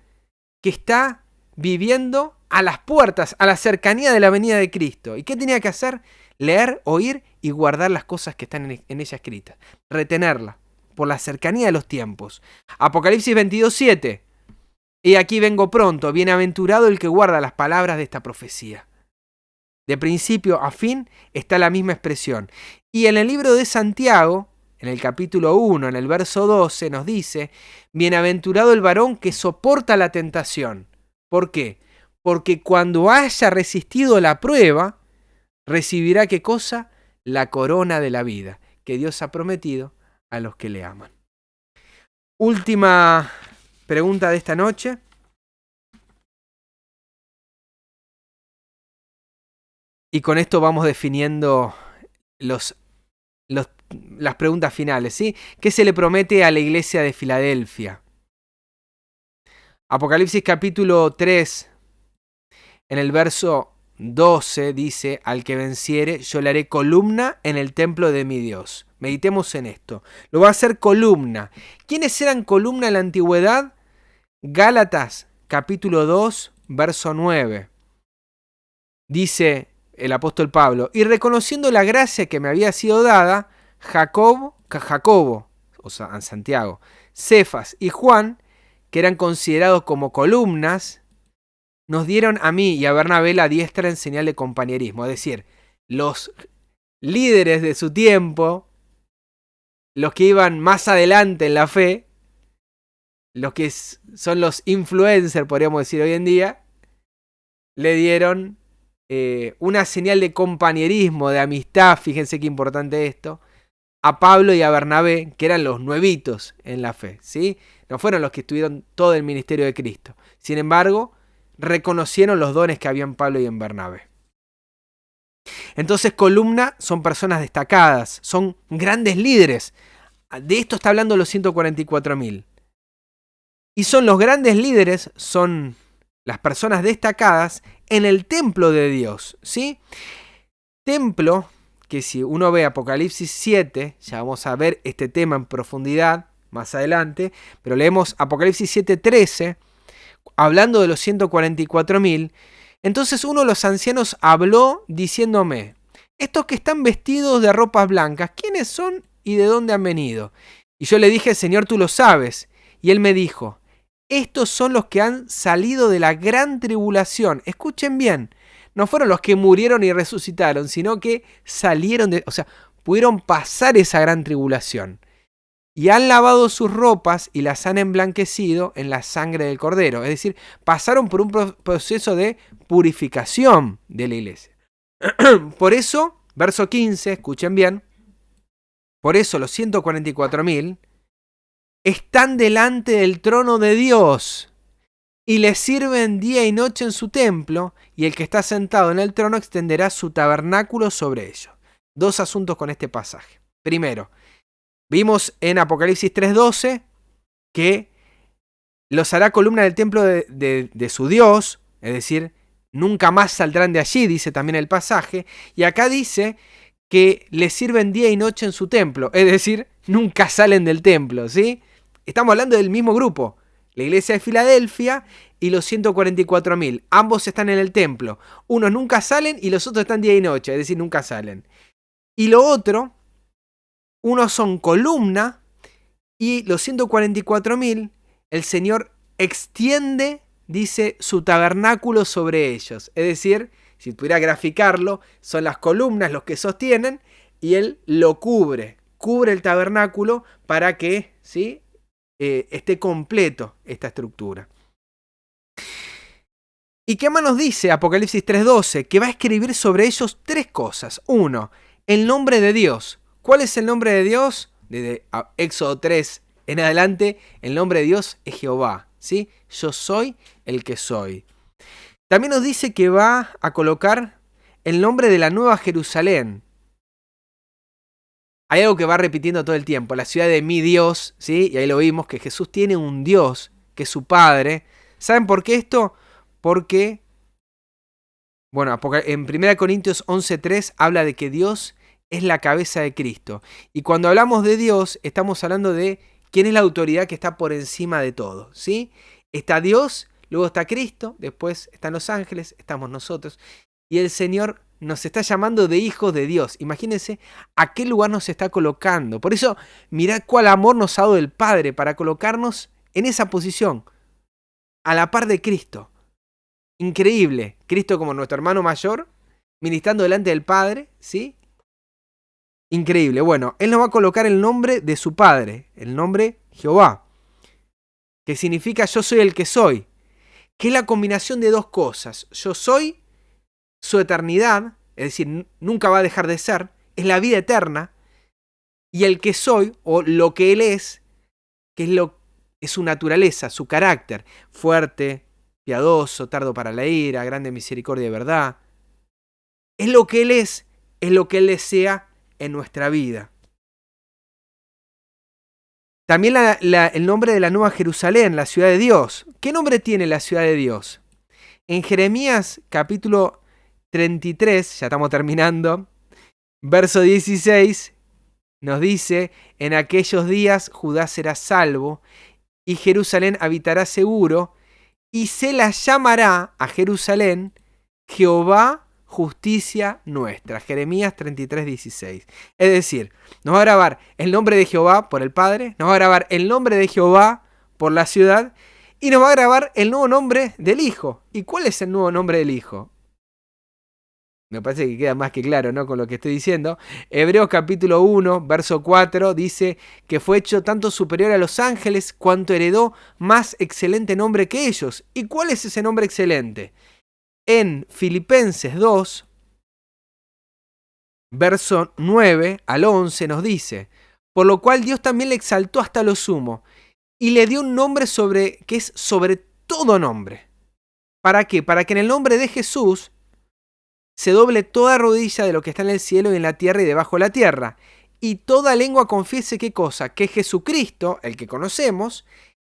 que está viviendo a las puertas, a la cercanía de la venida de Cristo. ¿Y qué tenía que hacer? Leer, oír y guardar las cosas que están en ella escritas. Retenerla por la cercanía de los tiempos. Apocalipsis 22:7. He aquí vengo pronto, bienaventurado el que guarda las palabras de esta profecía. De principio a fin está la misma expresión. Y en el libro de Santiago, en el capítulo 1, en el verso 12, nos dice, bienaventurado el varón que soporta la tentación. ¿Por qué? Porque cuando haya resistido la prueba, recibirá ¿qué cosa? La corona de la vida, que Dios ha prometido a los que le aman. Última pregunta de esta noche. Y con esto vamos definiendo las preguntas finales, ¿sí? ¿Qué se le promete a la iglesia de Filadelfia? Apocalipsis capítulo 3, en el verso 12 dice, al que venciere, yo le haré columna en el templo de mi Dios. Meditemos en esto. Lo va a hacer columna. ¿Quiénes eran columna en la antigüedad? Gálatas, capítulo 2, verso 9. Dice el apóstol Pablo, y reconociendo la gracia que me había sido dada, Jacobo, o sea, Santiago, Cefas y Juan, que eran considerados como columnas, nos dieron a mí y a Bernabé la diestra en señal de compañerismo. Es decir, los líderes de su tiempo, los que iban más adelante en la fe, los que son los influencers, podríamos decir hoy en día, le dieron una señal de compañerismo, de amistad, fíjense qué importante esto, a Pablo y a Bernabé, que eran los nuevitos en la fe, ¿sí? No fueron los que estuvieron todo el ministerio de Cristo. Sin embargo, reconocieron los dones que había en Pablo y en Bernabé. Entonces, columna son personas destacadas, son grandes líderes. De esto está hablando los 144.000. Y son los grandes líderes, son las personas destacadas en el templo de Dios, ¿sí? Templo que si uno ve Apocalipsis 7, ya vamos a ver este tema en profundidad más adelante, pero leemos Apocalipsis 7:13, hablando de los 144.000, entonces uno de los ancianos habló diciéndome, estos que están vestidos de ropas blancas, ¿quiénes son y de dónde han venido? Y yo le dije, Señor, tú lo sabes. Y él me dijo, estos son los que han salido de la gran tribulación. Escuchen bien, no fueron los que murieron y resucitaron, sino que salieron pudieron pasar esa gran tribulación. Y han lavado sus ropas y las han emblanquecido en la sangre del Cordero. Es decir, pasaron por un proceso de purificación de la iglesia. Por eso, verso 15, escuchen bien, por eso los 144.000 están delante del trono de Dios y le sirven día y noche en su templo, y el que está sentado en el trono extenderá su tabernáculo sobre ellos. Dos asuntos con este pasaje. Primero, vimos en Apocalipsis 3:12 que los hará columna del templo de su Dios, es decir, nunca más saldrán de allí, dice también el pasaje, y acá dice que le sirven día y noche en su templo, es decir, nunca salen del templo, ¿sí? Estamos hablando del mismo grupo, la iglesia de Filadelfia y los 144.000, ambos están en el templo, unos nunca salen y los otros están día y noche, es decir, nunca salen. Y lo otro, unos son columna y los 144.000, el Señor extiende, dice, su tabernáculo sobre ellos. Es decir, si pudiera graficarlo, son las columnas los que sostienen y Él lo cubre el tabernáculo para que, ¿sí?, esté completo esta estructura. ¿Y qué más nos dice Apocalipsis 3:12? Que va a escribir sobre ellos tres cosas. Uno, el nombre de Dios. ¿Cuál es el nombre de Dios? Desde Éxodo 3 en adelante, el nombre de Dios es Jehová, ¿sí? Yo soy el que soy. También nos dice que va a colocar el nombre de la Nueva Jerusalén. Hay algo que va repitiendo todo el tiempo, la ciudad de mi Dios, ¿sí? Y ahí lo vimos, que Jesús tiene un Dios, que es su Padre. ¿Saben por qué esto? Porque, bueno, en 1 Corintios 11:3 habla de que Dios es la cabeza de Cristo. Y cuando hablamos de Dios, estamos hablando de quién es la autoridad que está por encima de todo, ¿sí? Está Dios, luego está Cristo, después están los ángeles, estamos nosotros. Y el Señor nos está llamando de hijos de Dios. Imagínense a qué lugar nos está colocando. Por eso, mirad cuál amor nos ha dado el Padre para colocarnos en esa posición, a la par de Cristo. Increíble. Cristo como nuestro hermano mayor, ministrando delante del Padre, ¿sí? Increíble. Bueno, Él nos va a colocar el nombre de su Padre, el nombre Jehová, que significa yo soy el que soy, que es la combinación de dos cosas. Yo soy su eternidad, es decir, nunca va a dejar de ser, es la vida eterna, y el que soy, o lo que Él es, que es su naturaleza, su carácter, fuerte, piadoso, tardo para la ira, grande misericordia y verdad. Es lo que Él es lo que Él desea en nuestra vida. También el nombre de la Nueva Jerusalén, la ciudad de Dios. ¿Qué nombre tiene la ciudad de Dios? En Jeremías capítulo 33, ya estamos terminando, verso 16, nos dice, en aquellos días Judá será salvo y Jerusalén habitará seguro y se la llamará a Jerusalén Jehová justicia nuestra. Jeremías 33:16. Es decir, nos va a grabar el nombre de Jehová por el Padre, nos va a grabar el nombre de Jehová por la ciudad y nos va a grabar el nuevo nombre del Hijo. ¿Y cuál es el nuevo nombre del Hijo? Me parece que queda más que claro, ¿no? Con lo que estoy diciendo. Hebreos capítulo 1, verso 4 dice que fue hecho tanto superior a los ángeles cuanto heredó más excelente nombre que ellos. ¿Y cuál es ese nombre excelente? En Filipenses 2, verso 9 al 11 nos dice, por lo cual Dios también le exaltó hasta lo sumo y le dio un nombre que es sobre todo nombre. ¿Para qué? Para que en el nombre de Jesús se doble toda rodilla de lo que está en el cielo y en la tierra y debajo de la tierra, y toda lengua confiese ¿qué cosa? Que Jesucristo, el que conocemos,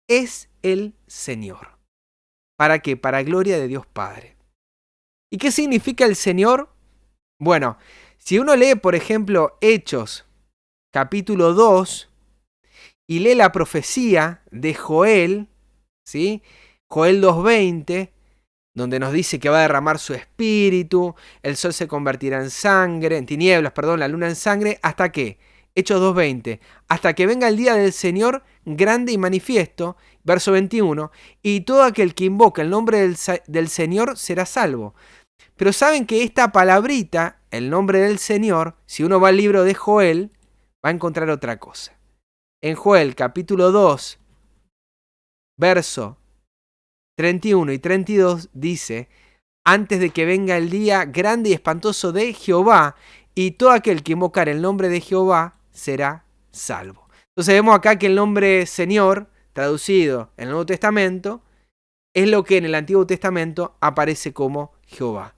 es el Señor. ¿Para qué? Para gloria de Dios Padre. ¿Y qué significa el Señor? Bueno, si uno lee, por ejemplo, Hechos, capítulo 2, y lee la profecía de Joel, ¿sí? Joel 2:20, donde nos dice que va a derramar su espíritu, el sol se convertirá en tinieblas, la luna en sangre, ¿hasta qué? Hechos 2:20, hasta que venga el día del Señor grande y manifiesto, verso 21, y todo aquel que invoca el nombre del Señor será salvo. Pero saben que esta palabrita, el nombre del Señor, si uno va al libro de Joel, va a encontrar otra cosa. En Joel capítulo 2, verso 31 y 32 dice, antes de que venga el día grande y espantoso de Jehová, y todo aquel que invocar el nombre de Jehová será salvo. Entonces vemos acá que el nombre Señor, traducido en el Nuevo Testamento, es lo que en el Antiguo Testamento aparece como Jehová.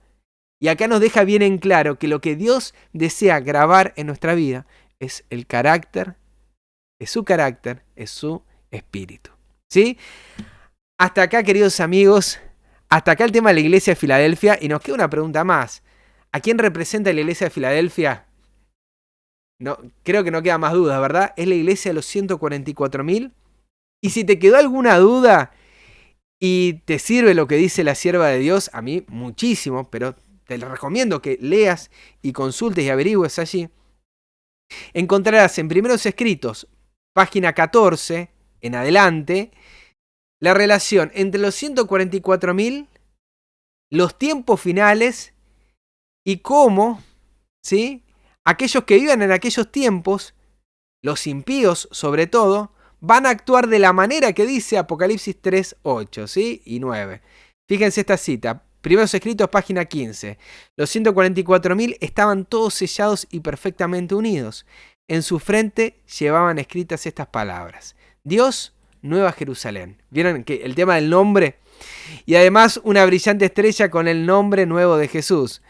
Y acá nos deja bien en claro que lo que Dios desea grabar en nuestra vida es el carácter, es su espíritu. ¿Sí? Hasta acá, queridos amigos, hasta acá el tema de la iglesia de Filadelfia. Y nos queda una pregunta más. ¿A quién representa la iglesia de Filadelfia? No, creo que no queda más duda, ¿verdad? Es la iglesia de los 144.000. Y si te quedó alguna duda y te sirve lo que dice la sierva de Dios, a mí muchísimo, pero te recomiendo que leas y consultes y averigües allí. Encontrarás en Primeros Escritos, página 14, en adelante, la relación entre los 144.000, los tiempos finales y cómo, ¿sí?, aquellos que vivan en aquellos tiempos, los impíos sobre todo, van a actuar de la manera que dice Apocalipsis 3, 8, ¿sí? Y 9. Fíjense esta cita. Primeros Escritos, página 15. Los 144.000 estaban todos sellados y perfectamente unidos. En su frente llevaban escritas estas palabras. Dios, Nueva Jerusalén. ¿Vieron que el tema del nombre? Y además una brillante estrella con el nombre nuevo de Jesús.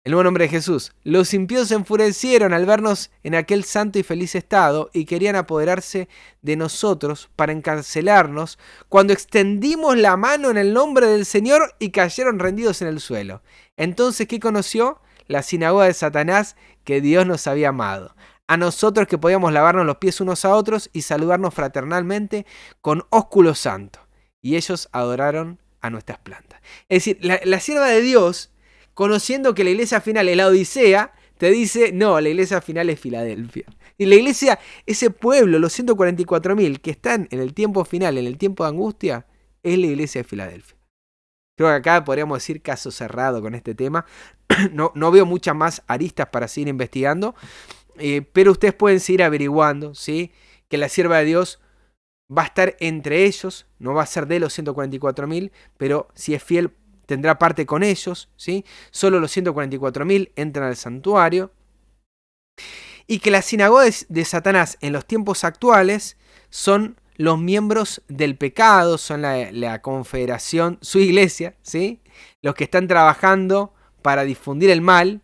El nuevo nombre de Jesús. Los impíos se enfurecieron al vernos en aquel santo y feliz estado y querían apoderarse de nosotros para encarcelarnos cuando extendimos la mano en el nombre del Señor y cayeron rendidos en el suelo. Entonces, ¿qué conoció? La sinagoga de Satanás, que Dios nos había amado. A nosotros que podíamos lavarnos los pies unos a otros y saludarnos fraternalmente con ósculo santo. Y ellos adoraron a nuestras plantas. Es decir, la sierva de Dios, conociendo que la iglesia final es la Odisea, te dice, no, la iglesia final es Filadelfia. Y la iglesia, ese pueblo, los 144.000 que están en el tiempo final, en el tiempo de angustia, es la iglesia de Filadelfia. Creo que acá podríamos decir caso cerrado con este tema. No veo muchas más aristas para seguir investigando, pero ustedes pueden seguir averiguando, ¿sí?, que la sierva de Dios va a estar entre ellos, no va a ser de los 144.000, pero si es fiel tendrá parte con ellos, ¿sí? Solo los 144.000 entran al santuario. Y que las sinagogas de Satanás en los tiempos actuales son los miembros del pecado, son la confederación, su iglesia, ¿sí?, los que están trabajando para difundir el mal,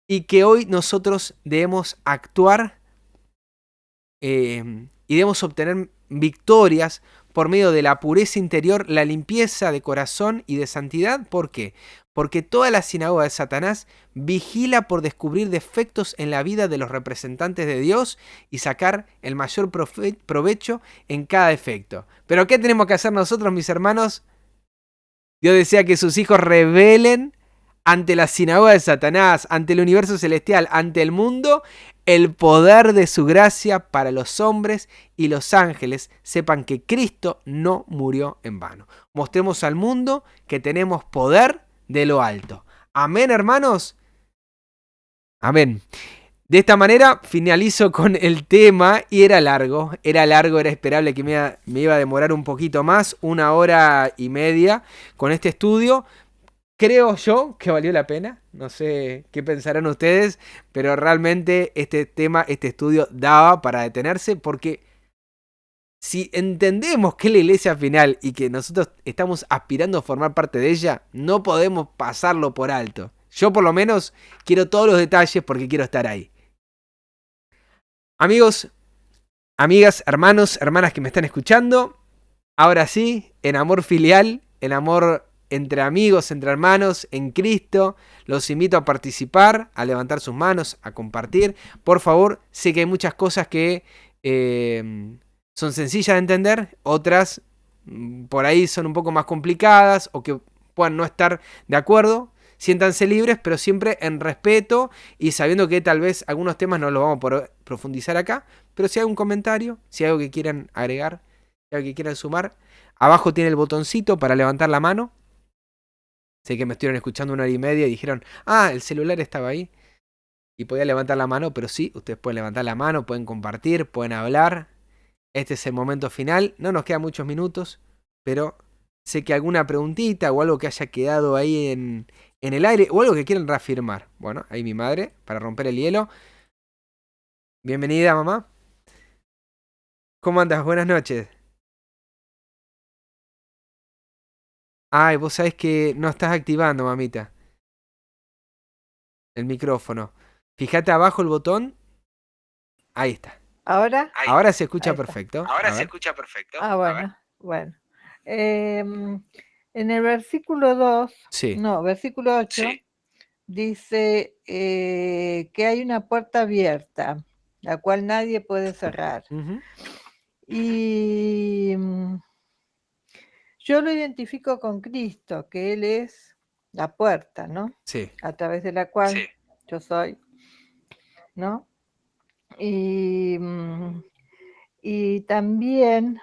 y que hoy nosotros debemos actuar y debemos obtener victorias por medio de la pureza interior, la limpieza de corazón y de santidad. ¿Por qué? Porque toda la sinagoga de Satanás vigila por descubrir defectos en la vida de los representantes de Dios y sacar el mayor provecho en cada defecto. ¿Pero qué tenemos que hacer nosotros, mis hermanos? Dios desea que sus hijos revelen ante la sinagoga de Satanás, ante el universo celestial, ante el mundo, el poder de su gracia para los hombres y los ángeles sepan que Cristo no murió en vano. Mostremos al mundo que tenemos poder de lo alto. Amén, hermanos. Amén. De esta manera finalizo con el tema y era largo, era esperable que me iba a demorar un poquito más, 1 hora y media con este estudio. Creo yo que valió la pena, no sé qué pensarán ustedes, pero realmente este tema, este estudio daba para detenerse porque si entendemos que es la iglesia final y que nosotros estamos aspirando a formar parte de ella, no podemos pasarlo por alto. Yo por lo menos quiero todos los detalles porque quiero estar ahí. Amigos, amigas, hermanos, hermanas que me están escuchando, ahora sí, en amor filial, en amor entre amigos, entre hermanos, en Cristo, los invito a participar, a levantar sus manos, a compartir. Por favor, sé que hay muchas cosas que son sencillas de entender, otras por ahí son un poco más complicadas o que puedan no estar de acuerdo. Siéntanse libres, pero siempre en respeto y sabiendo que tal vez algunos temas no los vamos a poder profundizar acá. Pero si hay un comentario, si hay algo que quieran agregar, si hay algo que quieran sumar, abajo tiene el botoncito para levantar la mano. Sé que me estuvieron escuchando 1 hora y media y dijeron, el celular estaba ahí. Y podía levantar la mano, pero sí, ustedes pueden levantar la mano, pueden compartir, pueden hablar. Este es el momento final. No nos quedan muchos minutos, pero sé que alguna preguntita o algo que haya quedado ahí en el aire o algo que quieran reafirmar. Bueno, ahí mi madre, para romper el hielo. Bienvenida, mamá. ¿Cómo andas? Buenas noches. Ay, vos sabés que no estás activando, mamita, el micrófono. Fíjate abajo el botón. Ahí está.
¿Ahora?
Ahora se escucha
Ahí está.
perfecto.
Ahora se escucha perfecto. Bueno. En el versículo 2,
Sí.
versículo 8, dice que hay una puerta abierta, la cual nadie puede cerrar.
Ujú.
Y yo lo identifico con Cristo, que Él es la puerta, ¿no?
Sí.
A través de la cual yo soy, ¿no? Y también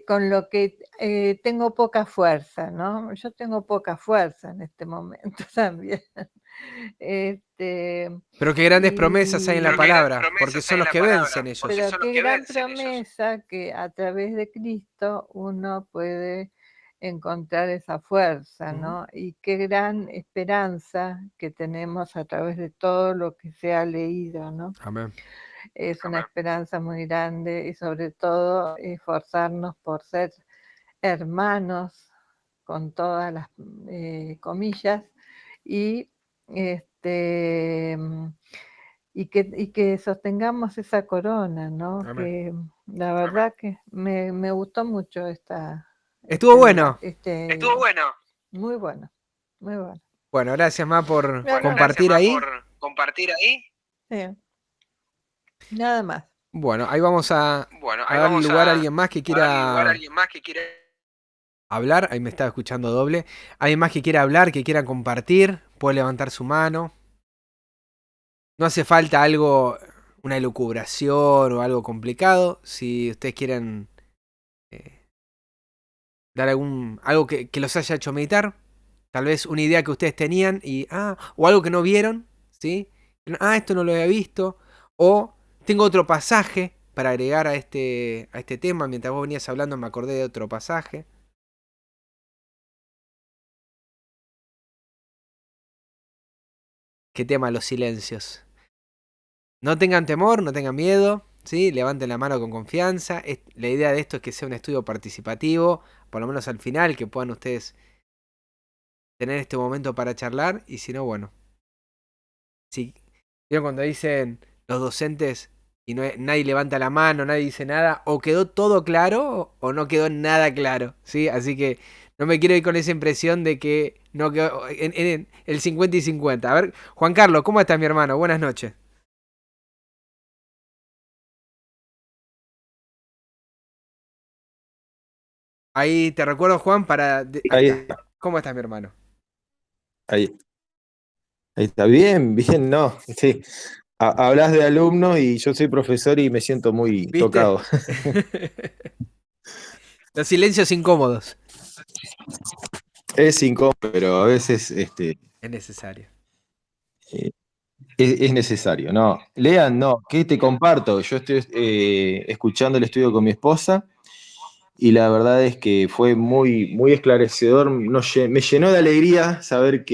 con lo que tengo poca fuerza, ¿no? Yo tengo poca fuerza en este momento también.
Pero qué grandes promesas hay en la palabra, porque son los que vencen ellos.
Pero qué gran promesa que a través de Cristo uno puede encontrar esa fuerza, ¿no? Y qué gran esperanza que tenemos a través de todo lo que se ha leído, ¿no?
Amén.
Es una esperanza muy grande y sobre todo esforzarnos por ser hermanos con todas las comillas y que sostengamos esa corona, ¿no?
Amén.
Que la verdad que me gustó mucho esta.
Estuvo bueno.
Estuvo bueno. Muy bueno, muy bueno.
Bueno, gracias, Ma, por
Bueno,
compartir ahí.
compartir ahí. Sí. Nada más.
Bueno, ahí vamos a darle lugar a alguien más que quiera hablar. Ahí me estaba escuchando doble. Alguien más que quiera hablar, que quiera compartir, puede levantar su mano. No hace falta algo, una elucubración o algo complicado. Si ustedes quieren dar algo que los haya hecho meditar, tal vez una idea que ustedes tenían o algo que no vieron, ¿sí? Esto no lo había visto. O tengo otro pasaje para agregar a este tema. Mientras vos venías hablando me acordé de otro pasaje. ¿Qué tema? Los silencios. No tengan temor, no tengan miedo, ¿sí? Levanten la mano con confianza. La idea de esto es que sea un estudio participativo, por lo menos al final, que puedan ustedes tener este momento para charlar. Y si no, bueno. Sí. ¿Vieron cuando dicen los docentes y no, nadie levanta la mano, nadie dice nada, o quedó todo claro o no quedó nada claro, ¿sí? Así que no me quiero ir con esa impresión de que no quedó en el 50 y 50. A ver, Juan Carlos, ¿cómo estás, mi hermano? Buenas noches. Ahí te recuerdo, Juan, para... Ahí
Ahí,
está. ¿Cómo estás, mi hermano?
ahí, ahí está. Bien, bien, no. Sí. Hablas de alumnos y yo soy profesor y me siento muy
¿Viste?
tocado.
Los silencios incómodos.
Es incómodo, pero a veces
Es necesario.
eh, es necesario. No, lean, no. ¿Qué te comparto? Yo estoy escuchando el estudio con mi esposa y la verdad es que fue muy, muy esclarecedor. Me llenó de alegría saber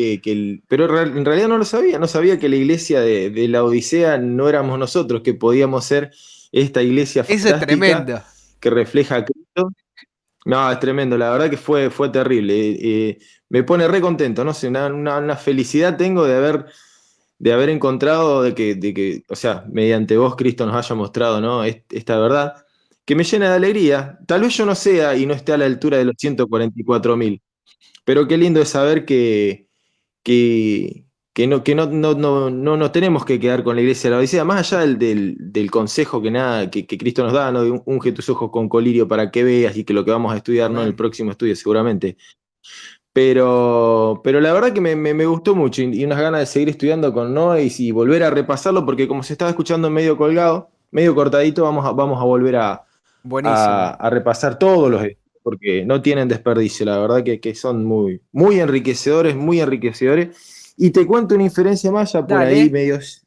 pero en realidad no lo sabía. No sabía que la iglesia de la Odisea no éramos nosotros, que podíamos ser esta iglesia
Eso es
fantástica
tremendo.
que refleja a Cristo. No, es tremendo, la verdad que fue terrible. Me pone re contento, no sé, una felicidad tengo de haber encontrado, o sea, mediante vos, Cristo, nos haya mostrado, ¿no? Esta verdad, que me llena de alegría. Tal vez yo no sea y no esté a la altura de los 144.000, pero qué lindo es saber que, que no nos tenemos que quedar con la iglesia de la Odisea, más allá del consejo que Cristo nos da, ¿no? De unge tus ojos con colirio para que veas y que lo que vamos a estudiar, ¿no? En el
Amén.
próximo estudio seguramente. Pero la verdad que me gustó mucho y unas ganas de seguir estudiando con Noé y volver a repasarlo, porque como se estaba escuchando medio colgado, medio cortadito, vamos a volver
Buenísimo.
a repasar todos los estudios, porque no tienen desperdicio, la verdad que son muy, muy enriquecedores, muy enriquecedores. Y te cuento una inferencia más, ya por ahí
Dale.
medios,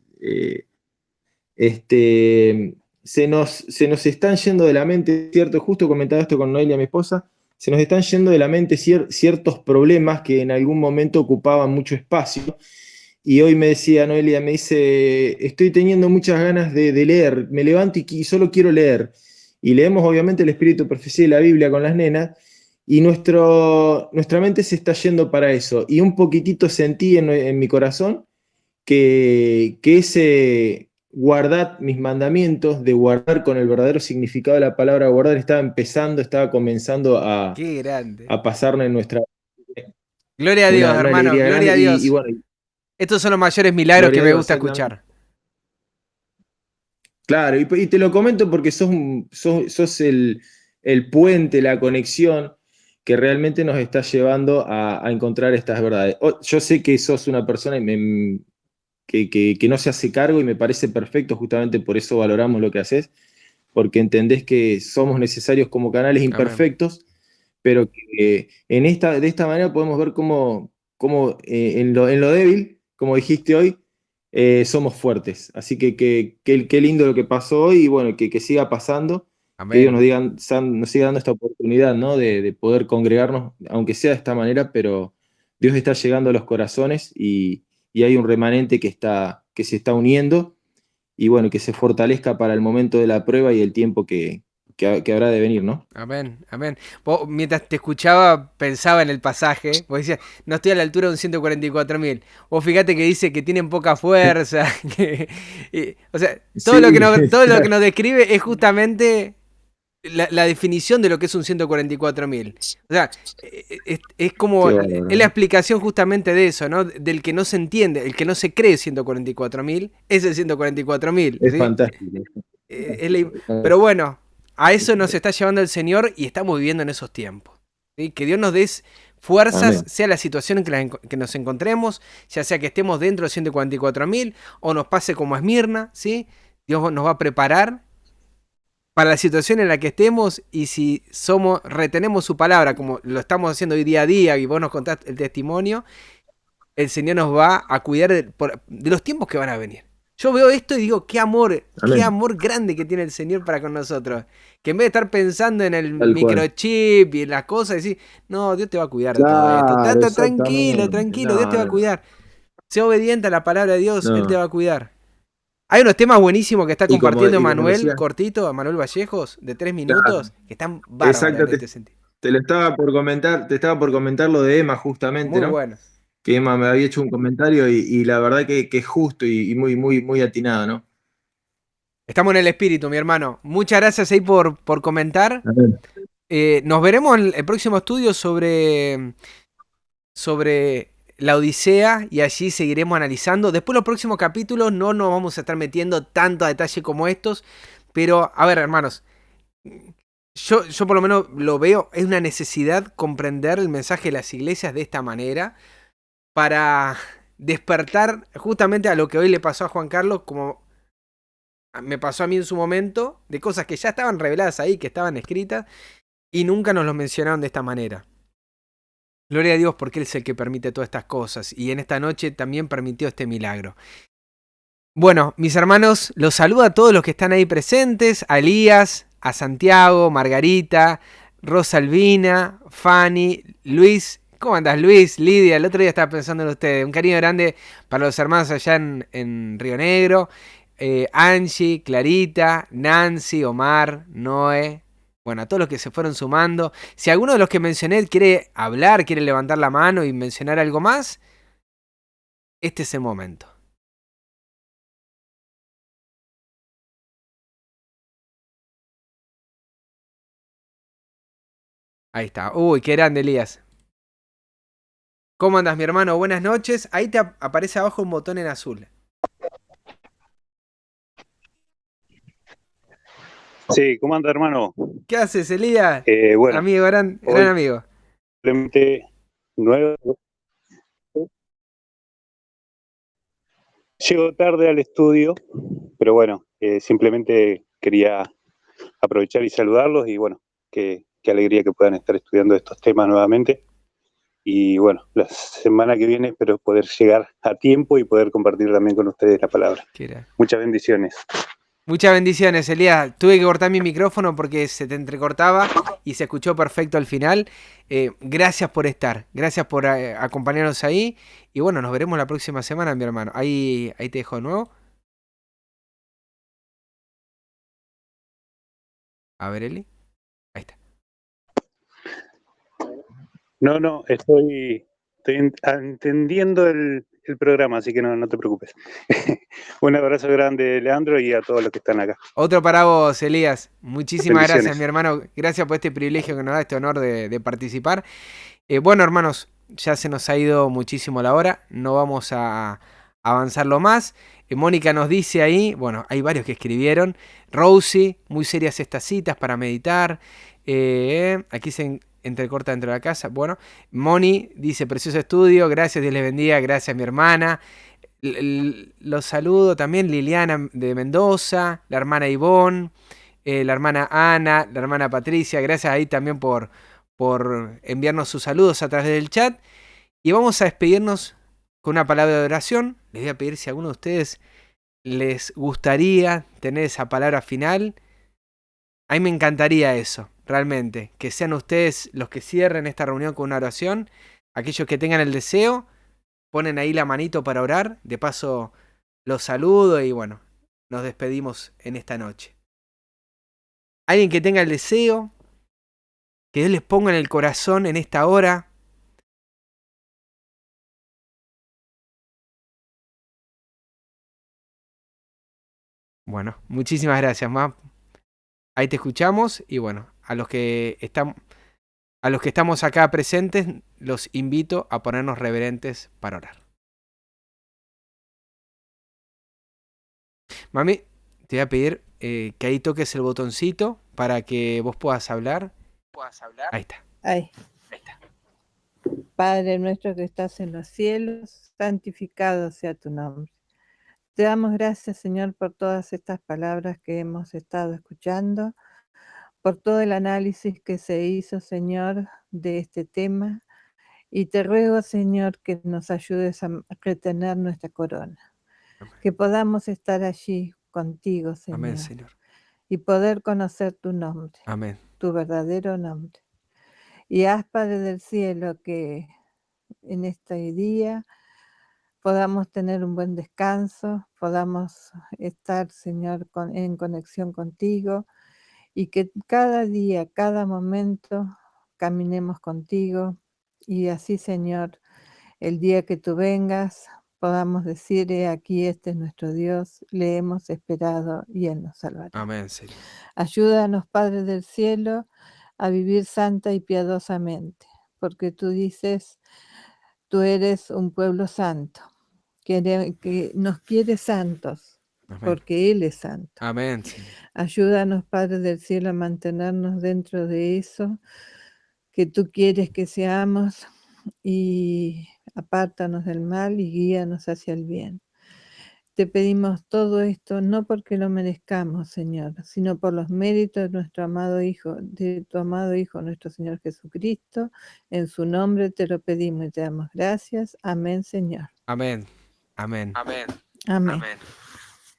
este, se nos están yendo de la mente, ¿cierto? Justo comentaba esto con Noelia, mi esposa, se nos están yendo de la mente ciertos problemas que en algún momento ocupaban mucho espacio. Y hoy me decía Noelia, me dice, estoy teniendo muchas ganas de leer, me levanto y solo quiero leer. Y leemos obviamente el Espíritu Profecía y la Biblia con las nenas, y nuestra mente se está yendo para eso. Y un poquitito sentí en mi corazón que ese guardar mis mandamientos, de guardar con el verdadero significado de la palabra guardar, estaba comenzando
Qué grande.
a pasarnos en nuestra
Gloria a Dios,
una
hermano.
alegría
Gloria
grande
a
y
Dios.
bueno,
Estos son los mayores milagros que
gloria a
me
Dios,
gusta
exactamente.
escuchar.
Claro, y te lo comento porque sos el puente, la conexión que realmente nos está llevando a encontrar estas verdades. Yo sé que sos una persona que no se hace cargo y me parece perfecto, justamente por eso valoramos lo que haces, porque entendés que somos necesarios como canales
Amén.
imperfectos, pero que de esta manera podemos ver cómo en lo débil, como dijiste hoy, somos fuertes. Así que qué lindo lo que pasó hoy y bueno, que siga pasando, que Dios
Amén.
nos siga dando esta oportunidad, ¿no? De poder congregarnos, aunque sea de esta manera, pero Dios está llegando a los corazones y hay un remanente que se está uniendo y bueno, que se fortalezca para el momento de la prueba y el tiempo que habrá de venir, ¿no?
Amén. Amén. Vos, mientras te escuchaba, pensaba en el pasaje. Vos decías, no estoy a la altura de un 144.000. Vos fíjate que dice que tienen poca fuerza. O sea,
Sí,
todo lo que
claro,
nos describe es justamente la definición de lo que es un 144.000. O sea, es como,
qué
es la
bárbaro.
explicación justamente de eso, ¿no? Del que no se entiende, el que no se cree 144.000, es el 144.000,
Es
¿sí?
fantástico.
Pero bueno, a eso nos está llevando el Señor y estamos viviendo en esos tiempos. ¿Sí? Que Dios nos dé fuerzas,
Amén.
sea la situación en que nos encontremos, ya sea que estemos dentro de 144.000 o nos pase como a Esmirna, ¿sí? Dios nos va a preparar para la situación en la que estemos y si retenemos su palabra como lo estamos haciendo hoy día a día y vos nos contaste el testimonio, el Señor nos va a cuidar de los tiempos que van a venir. Yo veo esto y digo, qué
Amén.
amor grande que tiene el Señor para con nosotros. Que en vez de estar pensando en el
Tal cual.
microchip y en las cosas, decir, no, Dios te va a cuidar de todo esto.
Claro,
Tranquilo,
exactamente.
tranquilo, Dios te
No,
va a
no, no.
cuidar. Sé obediente a la palabra de Dios, Él te
No.
va a cuidar. Hay unos temas buenísimos que está compartiendo
Y como
Emanuel,
decía,
cortito, Emanuel Vallejos, de 3 minutos,
claro,
que están bárbaros
exacto,
en este sentido.
te estaba por comentar lo de Emma justamente,
Muy
¿no?
bueno.
Que Emma me había hecho un comentario y la verdad que es justo y muy, muy, muy atinado, ¿no?
Estamos en el espíritu, mi hermano. Muchas gracias ahí por comentar.
Amén.
Nos veremos en el próximo estudio sobre la Odisea y allí seguiremos analizando. Después los próximos capítulos no nos vamos a estar metiendo tanto a detalle como estos, pero a ver, hermanos, yo por lo menos lo veo, es una necesidad comprender el mensaje de las iglesias de esta manera para despertar justamente a lo que hoy le pasó a Juan Carlos, como me pasó a mí en su momento, de cosas que ya estaban reveladas ahí, que estaban escritas, y nunca nos lo mencionaron de esta manera. Gloria a Dios porque Él es el que permite todas estas cosas, y en esta noche también permitió este milagro. Bueno, mis hermanos, los saludo a todos los que están ahí presentes, a Elías, a Santiago, Margarita, Rosalvina, Fanny, Luis. ¿Cómo andas, Luis? Lidia, el otro día estaba pensando en ustedes. Un cariño grande para los hermanos allá en Río Negro. Angie, Clarita, Nancy, Omar, Noé. Bueno, a todos los que se fueron sumando. Si alguno de los que mencioné quiere hablar, quiere levantar la mano y mencionar algo más, este es el momento. Ahí está. Uy, qué grande, Elías. ¿Cómo andas, mi hermano? Buenas noches. Ahí te aparece abajo un botón en azul.
Sí, ¿cómo anda, hermano?
¿Qué haces, Elías?
Bueno,
Amigo, gran
hoy
amigo.
simplemente nuevo. Llego tarde al estudio, pero bueno, simplemente quería aprovechar y saludarlos y bueno, qué alegría que puedan estar estudiando estos temas nuevamente. Y bueno, la semana que viene espero poder llegar a tiempo y poder compartir también con ustedes la palabra. Muchas bendiciones.
Muchas bendiciones, Elías. Tuve que cortar mi micrófono porque se te entrecortaba y se escuchó perfecto al final. Gracias por estar, gracias por acompañarnos ahí. Y bueno, nos veremos la próxima semana, mi hermano. Ahí te dejo de nuevo. A ver, Eli. Ahí está.
No, estoy entendiendo el programa, así que no te preocupes. Un abrazo grande, Leandro, y a todos los que están acá.
Otro para vos, Elías. Muchísimas
Bendiciones.
gracias, mi hermano. Gracias por este privilegio que nos da, este honor de participar. Bueno, hermanos, ya se nos ha ido muchísimo la hora. No vamos a avanzarlo más. Mónica nos dice ahí, bueno, hay varios que escribieron. Rosie, muy serias estas citas para meditar. Aquí se entrecorta dentro de la casa. Bueno, Moni dice, precioso estudio, gracias, Dios les bendiga, gracias mi hermana. Los saludo también, Liliana de Mendoza, la hermana Ivonne, la hermana Ana, la hermana Patricia, gracias ahí también por enviarnos sus saludos a través del chat. Y vamos a despedirnos con una palabra de oración. Les voy a pedir si a alguno de ustedes les gustaría tener esa palabra final. A mí me encantaría eso, realmente. Que sean ustedes los que cierren esta reunión con una oración. Aquellos que tengan el deseo, ponen ahí la manito para orar. De paso, los saludo y bueno, nos despedimos en esta noche. Alguien que tenga el deseo, que Dios les ponga en el corazón en esta hora. Bueno, muchísimas gracias, Ma. Ahí te escuchamos y bueno, a los que estamos acá presentes, los invito a ponernos reverentes para orar. Mami, te voy a pedir que ahí toques el botoncito para que vos puedas hablar. Ahí está.
Ahí. Padre nuestro que estás en los cielos, santificado sea tu nombre. Te damos gracias, Señor, por todas estas palabras que hemos estado escuchando, por todo el análisis que se hizo, Señor, de este tema. Y te ruego, Señor, que nos ayudes a retener nuestra corona. Amén. Que podamos estar allí contigo, Señor.
Amén, Señor.
Y poder conocer tu nombre.
Amén.
Tu verdadero nombre. Y haz, Padre del cielo, que en este día podamos tener un buen descanso, podamos estar, Señor, en conexión contigo y que cada día, cada momento caminemos contigo y así, Señor, el día que tú vengas podamos decir, aquí este es nuestro Dios, le hemos esperado y Él nos salvará.
Amén, Señor.
Ayúdanos, Padre del cielo, a vivir santa y piadosamente, porque tú dices, tú eres un pueblo santo, que nos quiere santos,
Amén.
porque Él es santo.
Amén, Señor.
Ayúdanos, Padre del cielo, a mantenernos dentro de eso que tú quieres que seamos, y apártanos del mal y guíanos hacia el bien. Te pedimos todo esto no porque lo merezcamos, Señor, sino por los méritos de nuestro amado Hijo, de tu amado Hijo, nuestro Señor Jesucristo. En su nombre te lo pedimos y te damos gracias. Amén, Señor.
Amén. Amén.
Amén.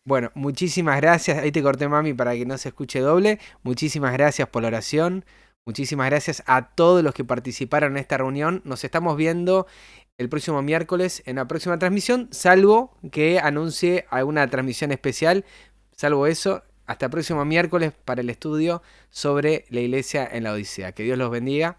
Bueno, muchísimas gracias. Ahí te corté, mami, para que no se escuche doble. Muchísimas gracias por la oración. Muchísimas gracias a todos los que participaron en esta reunión. Nos estamos viendo el próximo miércoles en la próxima transmisión, salvo que anuncie alguna transmisión especial. Salvo eso, hasta el próximo miércoles para el estudio sobre la iglesia en la Odisea. Que Dios los bendiga.